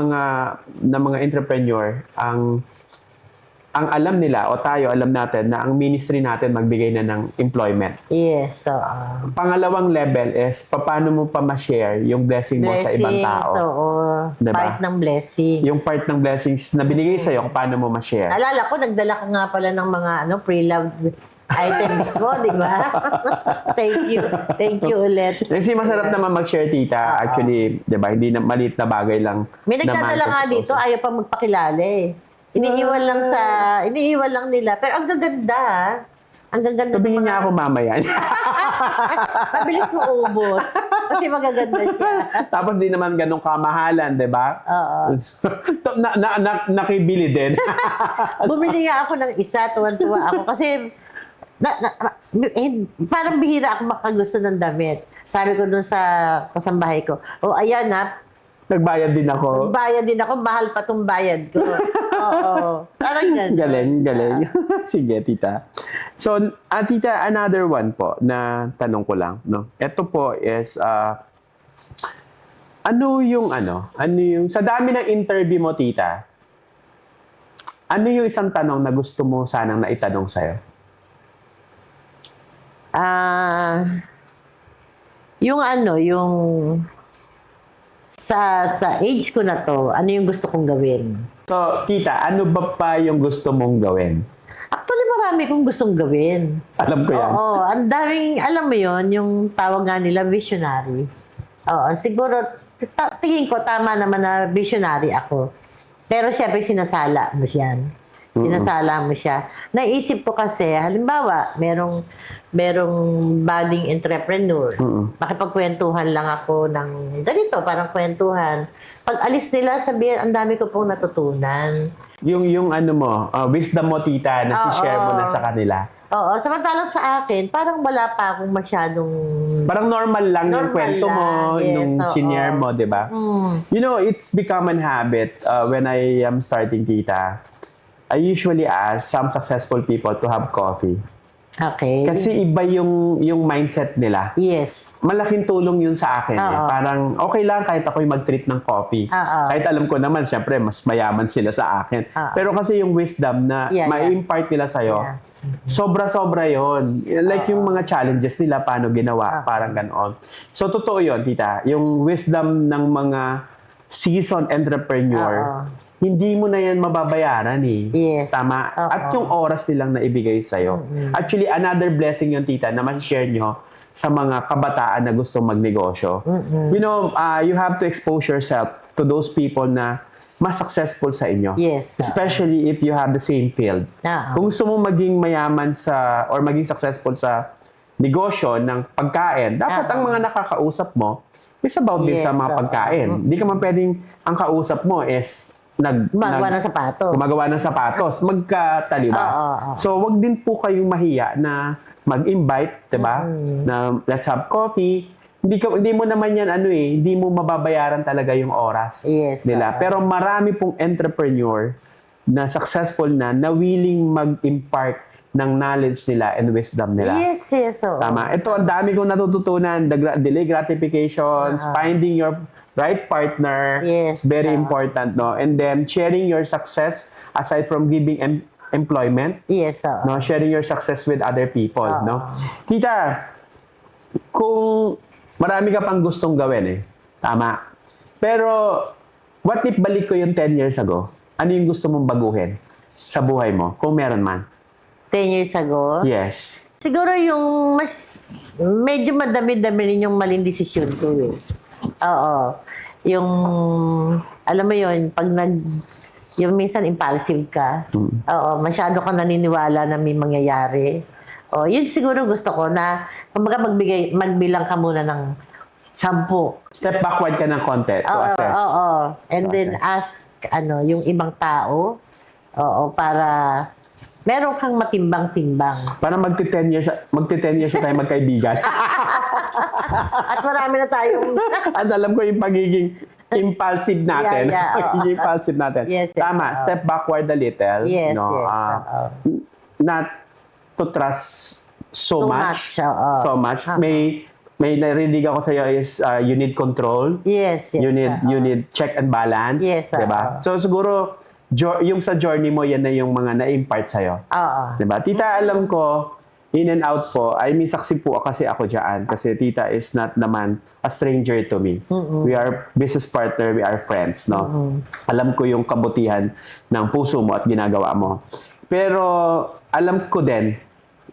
mga entrepreneur ang alam nila o tayo alam natin na ang ministry natin magbigay na ng employment. Yes. Pangalawang level is paano mo pa ma-share yung blessing mo sa ibang tao. Oo. Diba? Part ng blessing. Yung part ng blessings na binigay sa'yo, paano mo ma-share. Alala ko, nagdala ka nga pala ng mga pre-loved items mo, di ba? Thank you. Thank you ulit. Kasi masarap naman mag-share, tita. Actually, di ba, hindi na maliit na bagay lang. May nagdadala nga dito, ayaw pa magpakilala eh. Iniiwan lang nila. Pero ang gaganda, ang gaganda. Tabingin niya ako mamaya. Mabilis mo ubos. Kasi magaganda siya. Tapos di naman ganun kamahalan, di ba? Oo. Nakibili din. Bumili nga ako ng isa, tuwan-tuwa ako. Kasi parang bihira ako makagusto ng damit. Sabi ko dun sa kasambahay ko, ayan ha, Nagbayad din ako. bayad din ako, mahal pa tong bayad ko. Oo. Parang ganun. Galing. Sige, tita. So, tita, another one po na tanong ko lang, no? Ito po is, ano yung, sa dami ng interview mo, tita, ano yung isang tanong na gusto mo sanang naitanong sa'yo? Yung sa age ko na to, ano yung gusto kong gawin? So, tita, ano ba pa yung gusto mong gawin? Actually, marami dami kong gustong gawin. Alam ko yan. Oo, ang daming, alam mo yon yung tawag nga nila visionary. Oo, siguro, tingin ko tama naman na visionary ako. Pero syempre sinasala mo yan. Sinasala mo siya. Naisip ko kasi, halimbawa, merong budding entrepreneur. Makipagkwentuhan lang ako ng ganito, parang kwentuhan. Pag alis nila, sabihin, ang dami ko pong natutunan. Yung ano mo, wisdom mo, tita, na share mo na sa kanila. Oo, samantalang sa akin, parang wala pa akong masyadong... Parang normal lang yung Normal kwento mo, lang, yes, nung oo. senior mo, di ba? You know, it's become a habit when I am starting, tita. I usually ask some successful people to have coffee. Okay. Kasi iba yung mindset nila. Yes. Malaking tulong yun sa akin. Eh. Oo. Parang okay lang kahit ako'y mag-treat ng coffee. Oo. Kahit alam ko naman, syempre, mas mayaman sila sa akin. Oo. Pero kasi yung wisdom na Yeah, ma-impart nila sa'yo, Yeah. sobra-sobra yon. Like yung mga challenges nila, paano ginawa, parang ganon. So, totoo yun, tita. Yung wisdom ng mga seasoned entrepreneur, hindi mo na yan mababayaran eh. Yes. Tama? Oo. At yung oras nilang naibigay sa'yo. Actually, another blessing yun, tita, na ma-share nyo sa mga kabataan na gusto magnegosyo. You know, you have to expose yourself to those people na mas successful sa inyo. Yes. Especially if you have the same field. Kung gusto mo maging mayaman sa or maging successful sa negosyo ng pagkain, dapat ang mga nakakausap mo is about din Yes, sa mga pagkain. Hindi ka man pwedeng ang kausap mo is Gumagawa ng sapatos. gumagawa ng sapatos, magkatalibas. So, wag din po kayong mahiya na mag-invite, 'di ba? Na let's have coffee. Hindi mo naman yan hindi mo mababayaran talaga yung oras Yes, nila. Pero marami pong entrepreneur na successful na willing mag-impart ng knowledge nila and wisdom nila. Yes, yes. Oo. Tama. Ito, ang dami kong natututunan. Delay gratifications, finding your right partner. Yes. It's very important, no? And then, sharing your success aside from giving employment. Yes, oo. No? Sharing your success with other people, no? Tita, kung marami ka pang gustong gawin tama. Pero, what if balik ko yung 10 years ago? Ano yung gusto mong baguhin sa buhay mo? Kung meron man. 10 years ago? Yes. Siguro yung medyo madami-dami rin yung maling desisyon ko Oo. Yung, alam mo yun, yung minsan impulsive ka. Oo, masyado ka naniniwala na may mangyayari. Yun siguro gusto ko na, kumbaga magbilang ka muna ng 10. Step backward ka ng konti to assess. And then ask, yung ibang tao, para meron kang matimbang-timbang. Para magti-10 years na tayo magkaibigan. At marami na tayong... At alam ko yung pagiging impulsive natin. Pagiging impulsive natin. Yes, Tama, step backward a little. Yes, no? yes. Not to trust so much. Oo. So much. May narinig ako sa iyo is you need control. Yes, yes. You need check and balance. Yes, diba? So siguro, yung sa journey mo, yan na yung mga na-impart sa'yo. Oo. Diba? Tita, alam ko, in and out po, I mean, saksi po kasi ako dyan. Kasi tita is not naman a stranger to me. We are business partner, we are friends, no? Alam ko yung kabutihan ng puso mo at ginagawa mo. Pero, alam ko din,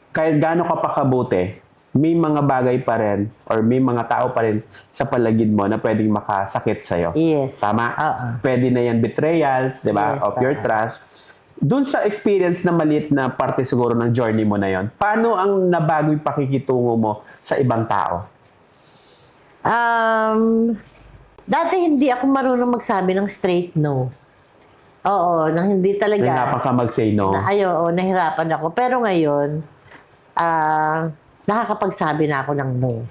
kahit gaano ka pa kabuti, may mga bagay pa rin or may mga tao pa rin sa paligid mo na pwedeng makasakit sa'yo. Yes. Tama? Pwede na yan betrayals, di ba? Yes, of your trust. Doon sa experience na maliit na parte siguro ng journey mo na yon, paano ang nabago yung pakikitungo mo sa ibang tao? Dati hindi ako marunong magsabi ng straight no. Oo, nang hindi talaga. Nahirapan ka mag-say no? Nahirapan ako. Pero ngayon, nakakapagsabi na ako ng no.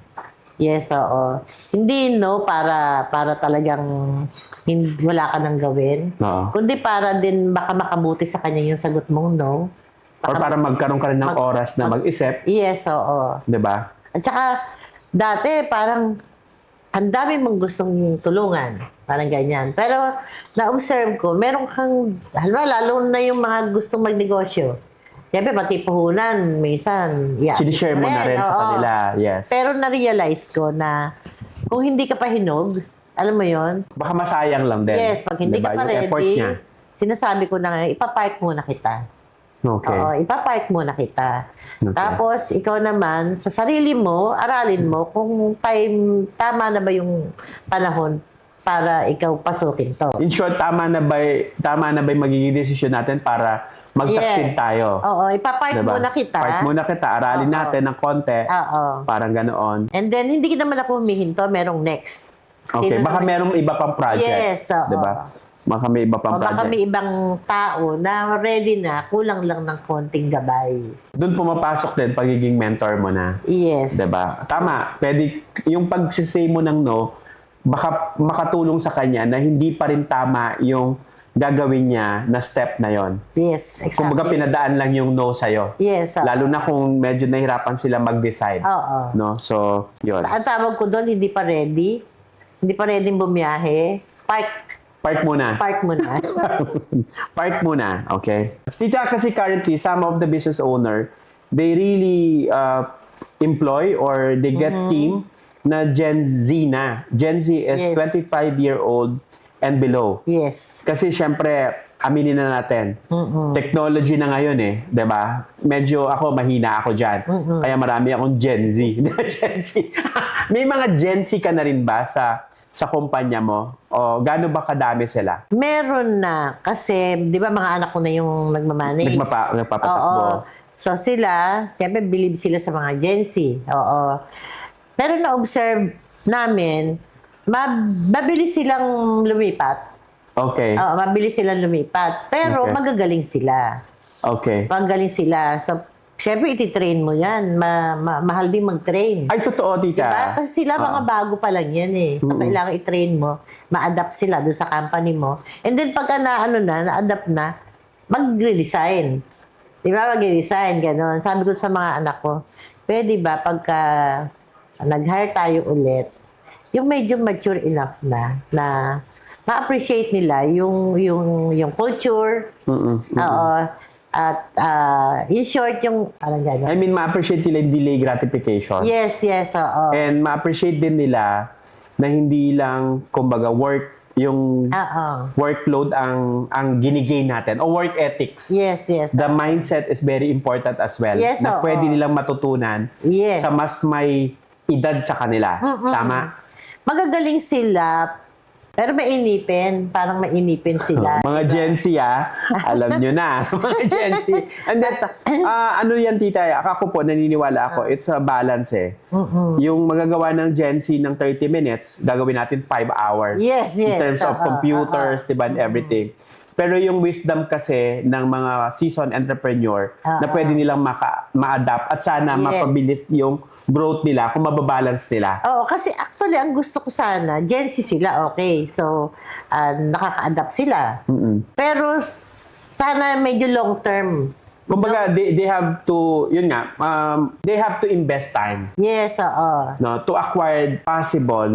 Yes, oo. Hindi no para talagang wala ka nang gawin. Oo. Kundi para din baka makabuti sa kanya yung sagot mong no. Or para magkaroon ka rin ng oras na mag-isip. Yes, oo. Di ba? At saka, dati parang ang dami mong gustong tulungan. Parang ganyan. Pero, na-observe ko, meron kang, lalo na yung mga gustong magnegosyo. Siyempre, pati puhunan, minsan, Sinishare mo na rin sa kanila. Yes. Pero na-realize ko na kung hindi ka pa hinog, alam mo yon. Baka masayang lang din. Yes, pag hindi Diba? ka pa Yung effort ready, niya. sinasabi ko na, ipapark muna kita. Okay. Oo, ipapark muna kita. Okay. Tapos, ikaw naman, sa sarili mo, aralin mo kung tama na ba yung panahon para ikaw pasukin to. In short, tama na ba yung magiging desisyon natin para mag-succeed Yes. tayo? Oo, ipapark Diba? muna kita. Park muna kita, aralin Oo. natin ng konti. Oo. Parang ganoon. And then, hindi naman ako humihinto, merong next. Okay, Sino baka naman- merong iba pang project. Yes, oo. Diba? Baka may iba pang O baka project. may ibang tao na ready na, kulang lang ng konting gabay. Doon pumapasok din pagiging mentor mo na. Yes. Diba? Tama. Pwede, yung pagsisay mo ng no, baka makatulong sa kanya na hindi pa rin tama yung gagawin niya na step na yon. Yes, exactly. Kumbaga pinadaan lang yung no sa'yo. Yes, oo. Lalo na kung medyo nahirapan sila mag-decide. Oo. No? So, yun. Ang tawag ko doon, hindi pa ready. Hindi pa ready bumiyahe. Park muna. Park mo na. Park muna, okay? Tita, kasi currently, some of the business owner, they really employ or they get team na Gen Z na. Gen Z is Yes. 25-year-old and below. Yes. Kasi syempre, aminin na natin, technology na ngayon eh, 'di ba? Medyo ako, mahina ako dyan. Kaya marami akong Gen Z. Gen Z. May mga Gen Z ka na rin ba sa kumpanya mo? O gaano ba kadami sila? Meron na. Kasi, di ba mga anak ko na yung nagmamanage? Nagpapatakbo. Oo. So sila, siyempre believe sila sa mga Gen Z. Oo. Pero na-observe namin, mabilis silang lumipat. Okay. Oo, mabilis silang lumipat. Pero Okay. magagaling sila. Okay. Magaling sila. So, syempre ititrain mo yan. Mahal din mag-train. Ay, totoo, tita. Diba? Kasi sila mga Oo. bago pa lang yan eh. So, kailangan i-train mo, ma-adapt sila doon sa company mo. And then pagka na-adapt na, mag-resign. Diba? Mag-resign, gano'n. Sabi ko sa mga anak ko, pwede ba pagka nag-hire tayo ulit, yung medyo mature enough na ma-appreciate nila yung culture, oo, at in short, yung parang gano'n. I mean, ma-appreciate nila yung delay gratification. Yes, oo. And ma-appreciate din nila na hindi lang, kumbaga, yung Oo. workload ang ginigay natin o work ethics. Yes. The mindset is very important as well. Yes, na oo. pwede nilang matutunan Yes. sa mas may edad sa kanila. Tama? Magagaling sila, pero mainipin. Parang mainipin sila. Mga Gen Z, alam nyo na. Mga Gen Z. And then, ano yan, tita? Ako po, naniniwala ako, it's a balance eh. Yung magagawa ng Gen Z ng 30 minutes, gagawin natin 5 hours. Yes. In terms of computers, diba, and everything. Pero yung wisdom kasi ng mga seasoned entrepreneur na pwede nilang ma-adapt at sana Yes. mapabilis yung growth nila kung mababalance nila. Oo, kasi actually, ang gusto ko sana, Gen Z sila, okay. So, nakaka-adapt sila. Pero, sana medyo long term. Kumbaga, they have to, yun nga, they have to invest time. Yes, oo. No, to acquire possible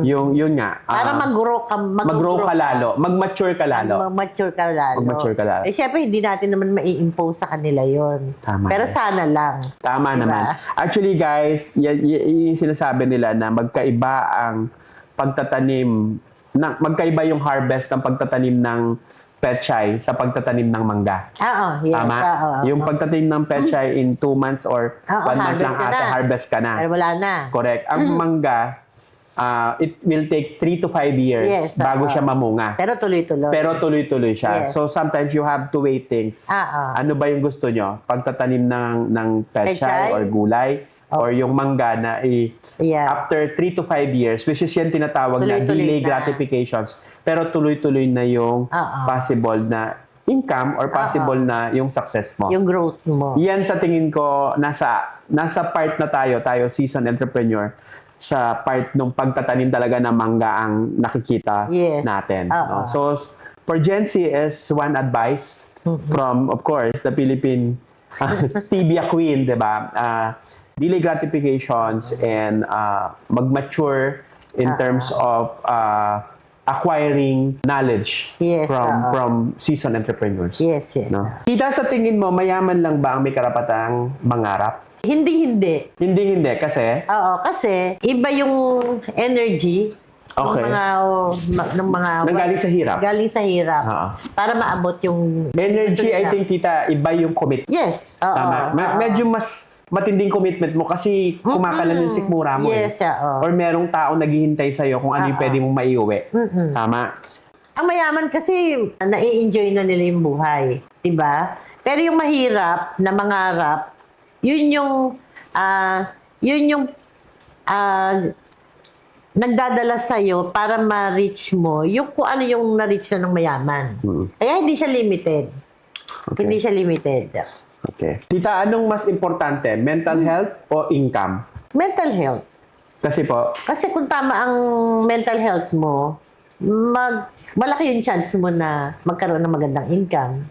yung yun nga Para mag-grow mag-grow ka lalo, mag-mature ka lalo. Mag-mature ka lalo. Mag-mature ka lalo. Eh, syempre, hindi natin naman mai-impose sa kanila yon. Tama Pero yan. sana lang. Tama Diba? naman. Actually guys, yung sinasabi nila na magkaiba ang pagtatanim magkaiba yung harvest ng pagtatanim ng pechay sa pagtatanim ng mangga. Oo, yes. Tama? Oo. Yung pagtatanim ng pechay in 2 months or 1 month lang harvest ka na. harvest ka na. Pero wala na. Correct. Ang mangga, it will take 3 to 5 years Yes, bago oo. siya mamunga. Pero tuloy-tuloy. Pero tuloy-tuloy siya. Yes. So sometimes you have to weigh things. Ano ba yung gusto nyo? Pagtatanim ng pechay Pechay? or gulay or yung mangga na Yeah. after 3 to 5 years, which is yan tinatawag na Tuloy-tuloy delay na. gratifications. Pero tuloy-tuloy na yung possible na income or possible na yung success mo. Yung growth mo. Yan sa tingin ko, nasa part na tayo seasoned entrepreneur, sa part ng pagtatanim talaga ng mangga ang nakikita Yes. natin. Oo. No? So, for Gen Z is one advice from, of course, the Philippine stevia queen, di ba? Delay gratifications and mag-mature in terms of acquiring knowledge Yes, from seasoned entrepreneurs. Yes. No? Kita sa tingin mo, mayaman lang ba ang may karapatang mangarap? Hindi. Hindi, kasi Oo, kasi iba yung energy Okay. ng mga Nanggaling sa hirap. galing sa hirap Oo. para maabot yung Energy, gusto I nila. think, tita, iba yung commitment. Yes. Oo. Tama. Oo. Medyo mas matinding commitment mo kasi kumakalan yung sikmura mo Yes, oo. Or merong tao naghihintay sa'yo kung ano yung pwede mong maiuwi. Tama. Ang mayaman kasi nai-enjoy na nila yung buhay, 'di ba? Pero yung mahirap na mangarap, yun yung nagdadala sa'yo para ma-reach mo yung kung ano yung na-reach na ng mayaman. Kaya hindi siya limited. Okay. Hindi siya limited. Okay. Tita, anong mas importante? Mental health o income? Mental health. Kasi po, Kasi kung tama ang mental health mo, malaki yung chance mo na magkaroon ng magandang income.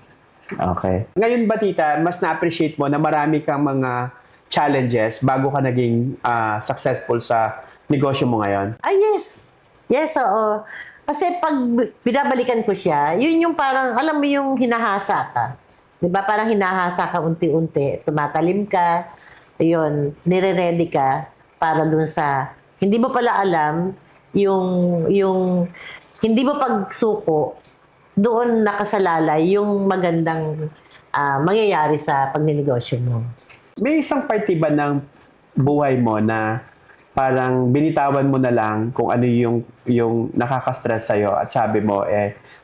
okay. Ngayon ba, tita, mas na-appreciate mo na marami kang mga challenges bago ka naging successful sa negosyo mo ngayon? Yes. Yes, oo. Kasi pag binabalikan ko siya, yun yung parang, alam mo yung hinahasa ka. Diba? Parang hinahasa ka unti-unti. Tumatalim ka. Yun, nire-ready ka para dun sa, hindi mo pala alam, yung hindi mo pagsuko, doon nakasalalay yung magandang mangyayari sa pagninegosyo mo. May isang parte ba ng buhay mo na parang binitawan mo na lang kung ano yung nakaka-stress sa'yo at sabi mo,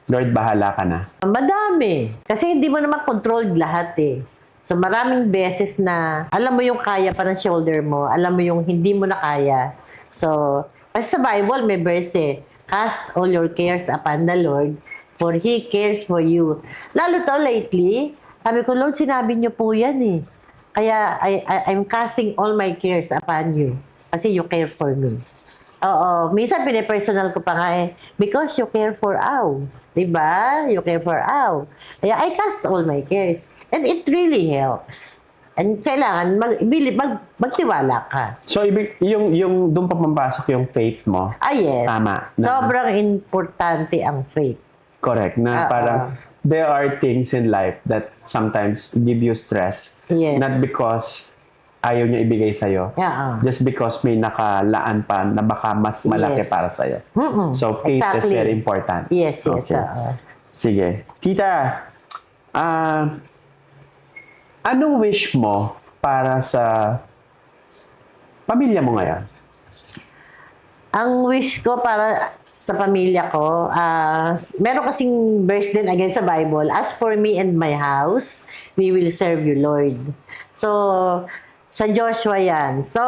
Lord, bahala ka na? Madami. Kasi hindi mo naman controlled lahat eh. So maraming beses na alam mo yung kaya pa ng shoulder mo, alam mo yung hindi mo na kaya. So, kasi sa Bible may verse cast all your cares upon the Lord, for He cares for you. Lalo to lately, sabi ko, Lord, sinabi niyo po yan eh. Kaya I'm casting all my cares upon you. Kasi you care for me. Oo, minsan pinipersonal ko pa nga because you care for Aw. Diba? You care for Aw. Kaya I cast all my cares. And it really helps. And kailangan magtiwala ka. So, yung doon pa pumasok yung faith mo. Yes. Tama. Sobrang importante ang faith. Correct. Na parang there are things in life that sometimes give you stress. Yes. Not because ayaw niya ibigay sa'yo. Yeah. Just because may nakalaan pa na baka mas malaki Yes. para sa'yo. So, faith is Exactly. very important. Yes, yes. Okay. Sige. Tita, anong wish mo para sa pamilya mo ngayon? Ang wish ko para sa pamilya ko, meron kasing verse din again sa Bible, as for me and my house, we will serve you, Lord. So, sa Joshua yan. So,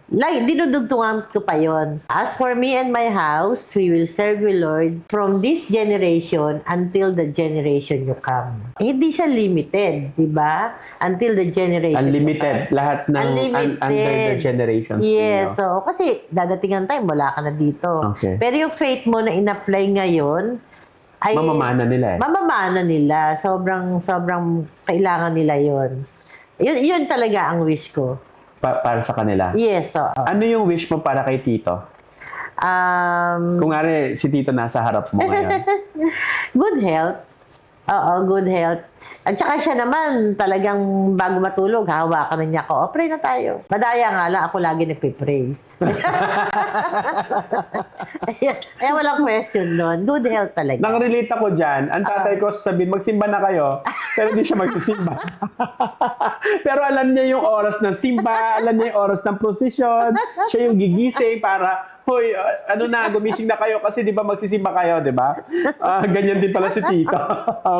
dinudugtungan ko pa yon. As for me and my house, we will serve you, Lord, from this generation until the generation you come. Hindi siya limited, di ba? Until the generation Unlimited. you come. Lahat ng under the generations. Yes. ninyo. So, kasi dadating ang time, wala ka na dito. Okay. Pero yung faith mo na in-apply ngayon, ay Mamamana nila mamamana nila. Sobrang kailangan nila yon. Yun talaga ang wish ko. Para sa kanila. Yes, oo. Ano yung wish mo para kay Tito? Kung nga si Tito nasa harap mo ngayon. Good health. Oo, good health. At saka siya naman, talagang bago matulog, hawakan na niya ako, pray na tayo. Madaya nga lang, ako lagi nagpipray. Kaya walang question doon. Good health talaga. Nang-relate ako dyan, ang tatay ko sasabihin, magsimba na kayo, pero hindi siya magsisimba. Pero alam niya yung oras ng simba, alam niya yung oras ng prosesyon, siya yung gigising para, hoy, gumising na kayo kasi di ba magsisimba kayo, di ba? Ganyan din pala si Tito.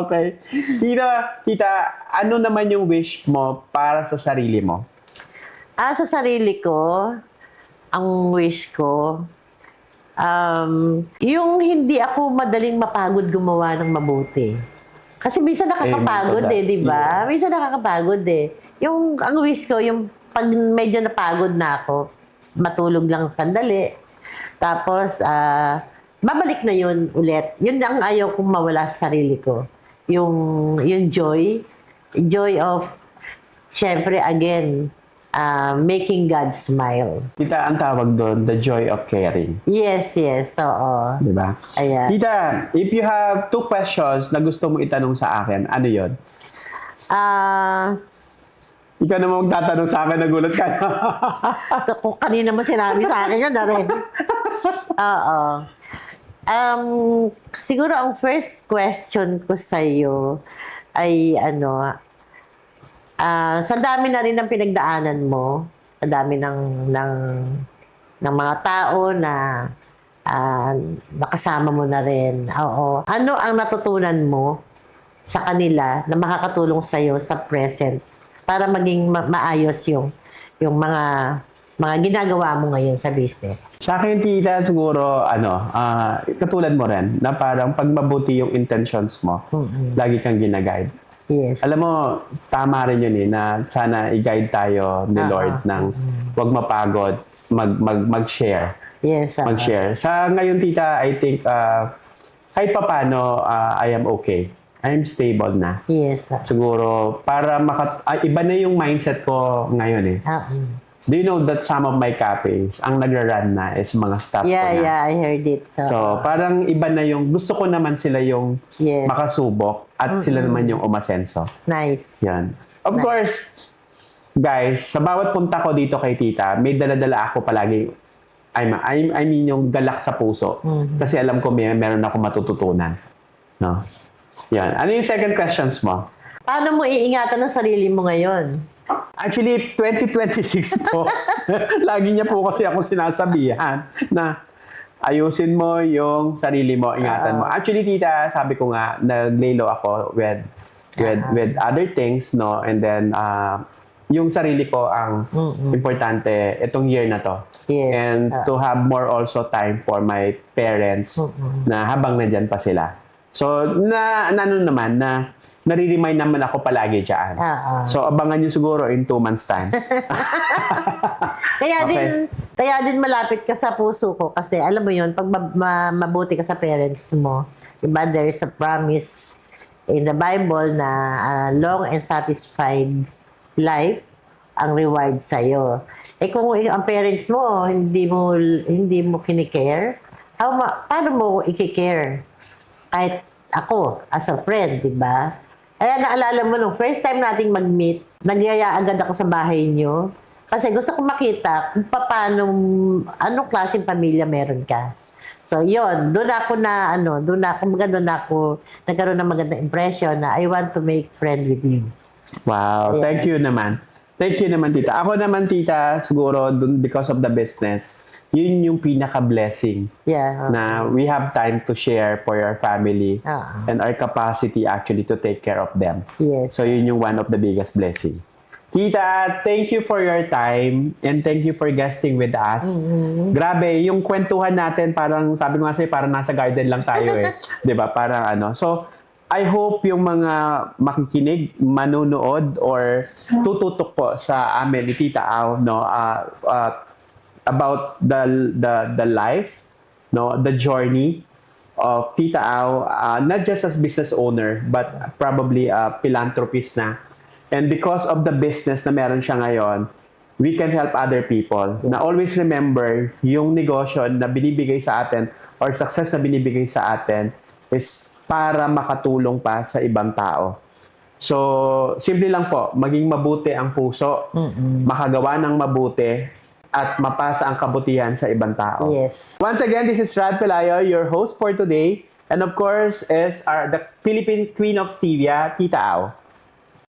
Okay. Tita, ano naman yung wish mo para sa sarili mo? Sa sarili ko, ang wish ko, yung hindi ako madaling mapagod gumawa ng mabuti. Kasi minsan nakakapagod di ba? Yes. Minsan nakakapagod ang wish ko, yung pag medyo napagod na ako, matulog lang sandali. Tapos, babalik na yun ulit. Yun ang ayaw kong mawala sa sarili ko. Yung joy of, syempre again, making God smile. Tita, ang tawag doon, the joy of caring. Yes, oo. Di ba? Ayan. Tita, if you have 2 questions na gusto mo itanong sa akin, ano yun? Ikaw naman magtatanong sa akin, nagulat ka. Kung kanina mo sinabi sa akin yan, Oo. Siguro ang first question ko sa iyo ay sa dami na rin ng pinagdaanan mo, sa dami ng mga tao na nakasama mo na rin. Oo. Ano ang natutunan mo sa kanila na makakatulong sa iyo sa present para maging maayos yung mga ginagawa mo ngayon sa business? Sa akin, tita, siguro, katulad mo rin, na parang pag mabuti yung intentions mo, lagi kang ginaguide. Yes. Alam mo, tama rin yun na sana i-guide tayo ni Lord ng huwag mapagod, mag-share. Yes. Mag-share. Sa ngayon, tita, I think, kahit papano, I am okay. I am stable na. Yes. Siguro, para iba na yung mindset ko ngayon eh. Do you know that some of my cafes, ang nagra-run na is mga staff ko na. Yeah, I heard it. So, parang iba na yung, gusto ko naman sila yung Yes. makasubok at sila naman yung umasenso. Nice. Yan. Of course, guys, sa bawat punta ko dito kay tita, may dala-dala ako palagi. I mean yung galak sa puso. Kasi alam ko meron ako matututunan. No? Yan. Ano yung second questions mo? Paano mo iingatan ang sarili mo ngayon? Actually, 2026 po. Lagi niya po kasi ako sinasabihan na ayusin mo yung sarili mo, ingatan mo. Actually, tita, sabi ko nga, nag-lay low ako with other things, no? And then, yung sarili ko ang importante itong year na to. Yes. And to have more also time for my parents na habang nandyan pa sila. So, nare-remind naman ako palagi dyan. So, abangan nyo siguro in 2 months time. Kaya din malapit ka sa puso ko kasi alam mo yun, pag mabuti ka sa parents mo, diba, there is a promise in the Bible na long and satisfied life ang reward sa'yo. Kung ang parents mo, hindi mo kinikare, paano mo i-care? Kahit ako, as a friend, di ba? Kaya naalala mo, nung first time nating mag-meet, nagyaya agad ako sa bahay niyo. Kasi gusto ko makita kung anong klaseng pamilya meron ka. So, yun. Doon ako nagkaroon ng magandang impression na I want to make friend with you. Wow. Yeah. Thank you naman. Thank you naman, tita. Ako naman, tita, siguro, because of the business, yun yung pinaka-blessing. Yeah. Na we have time to share for our family and our capacity actually to take care of them. Yes. So, yun yung one of the biggest blessing. Tita, thank you for your time and thank you for guesting with us. Grabe, yung kwentuhan natin, parang, sabi ko nga sa'yo, parang nasa garden lang tayo eh. 'Di ba? Parang So, I hope yung mga makikinig, manunood, or tututok po sa amin ni Tita Au, no, about the life, no, the journey of Tita Au, not just as business owner, but probably a philanthropist na. And because of the business na meron siya ngayon, we can help other people. Na always remember, yung negosyo na binibigay sa atin or success na binibigay sa atin is para makatulong pa sa ibang tao. So, simple lang po, maging mabuti ang puso, makagawa ng mabuti, at mapasa ang kabutihan sa ibang tao. Yes. Once again, this is Rad Pelayo, your host for today. And of course, is the Philippine Queen of Stevia, Tita Au.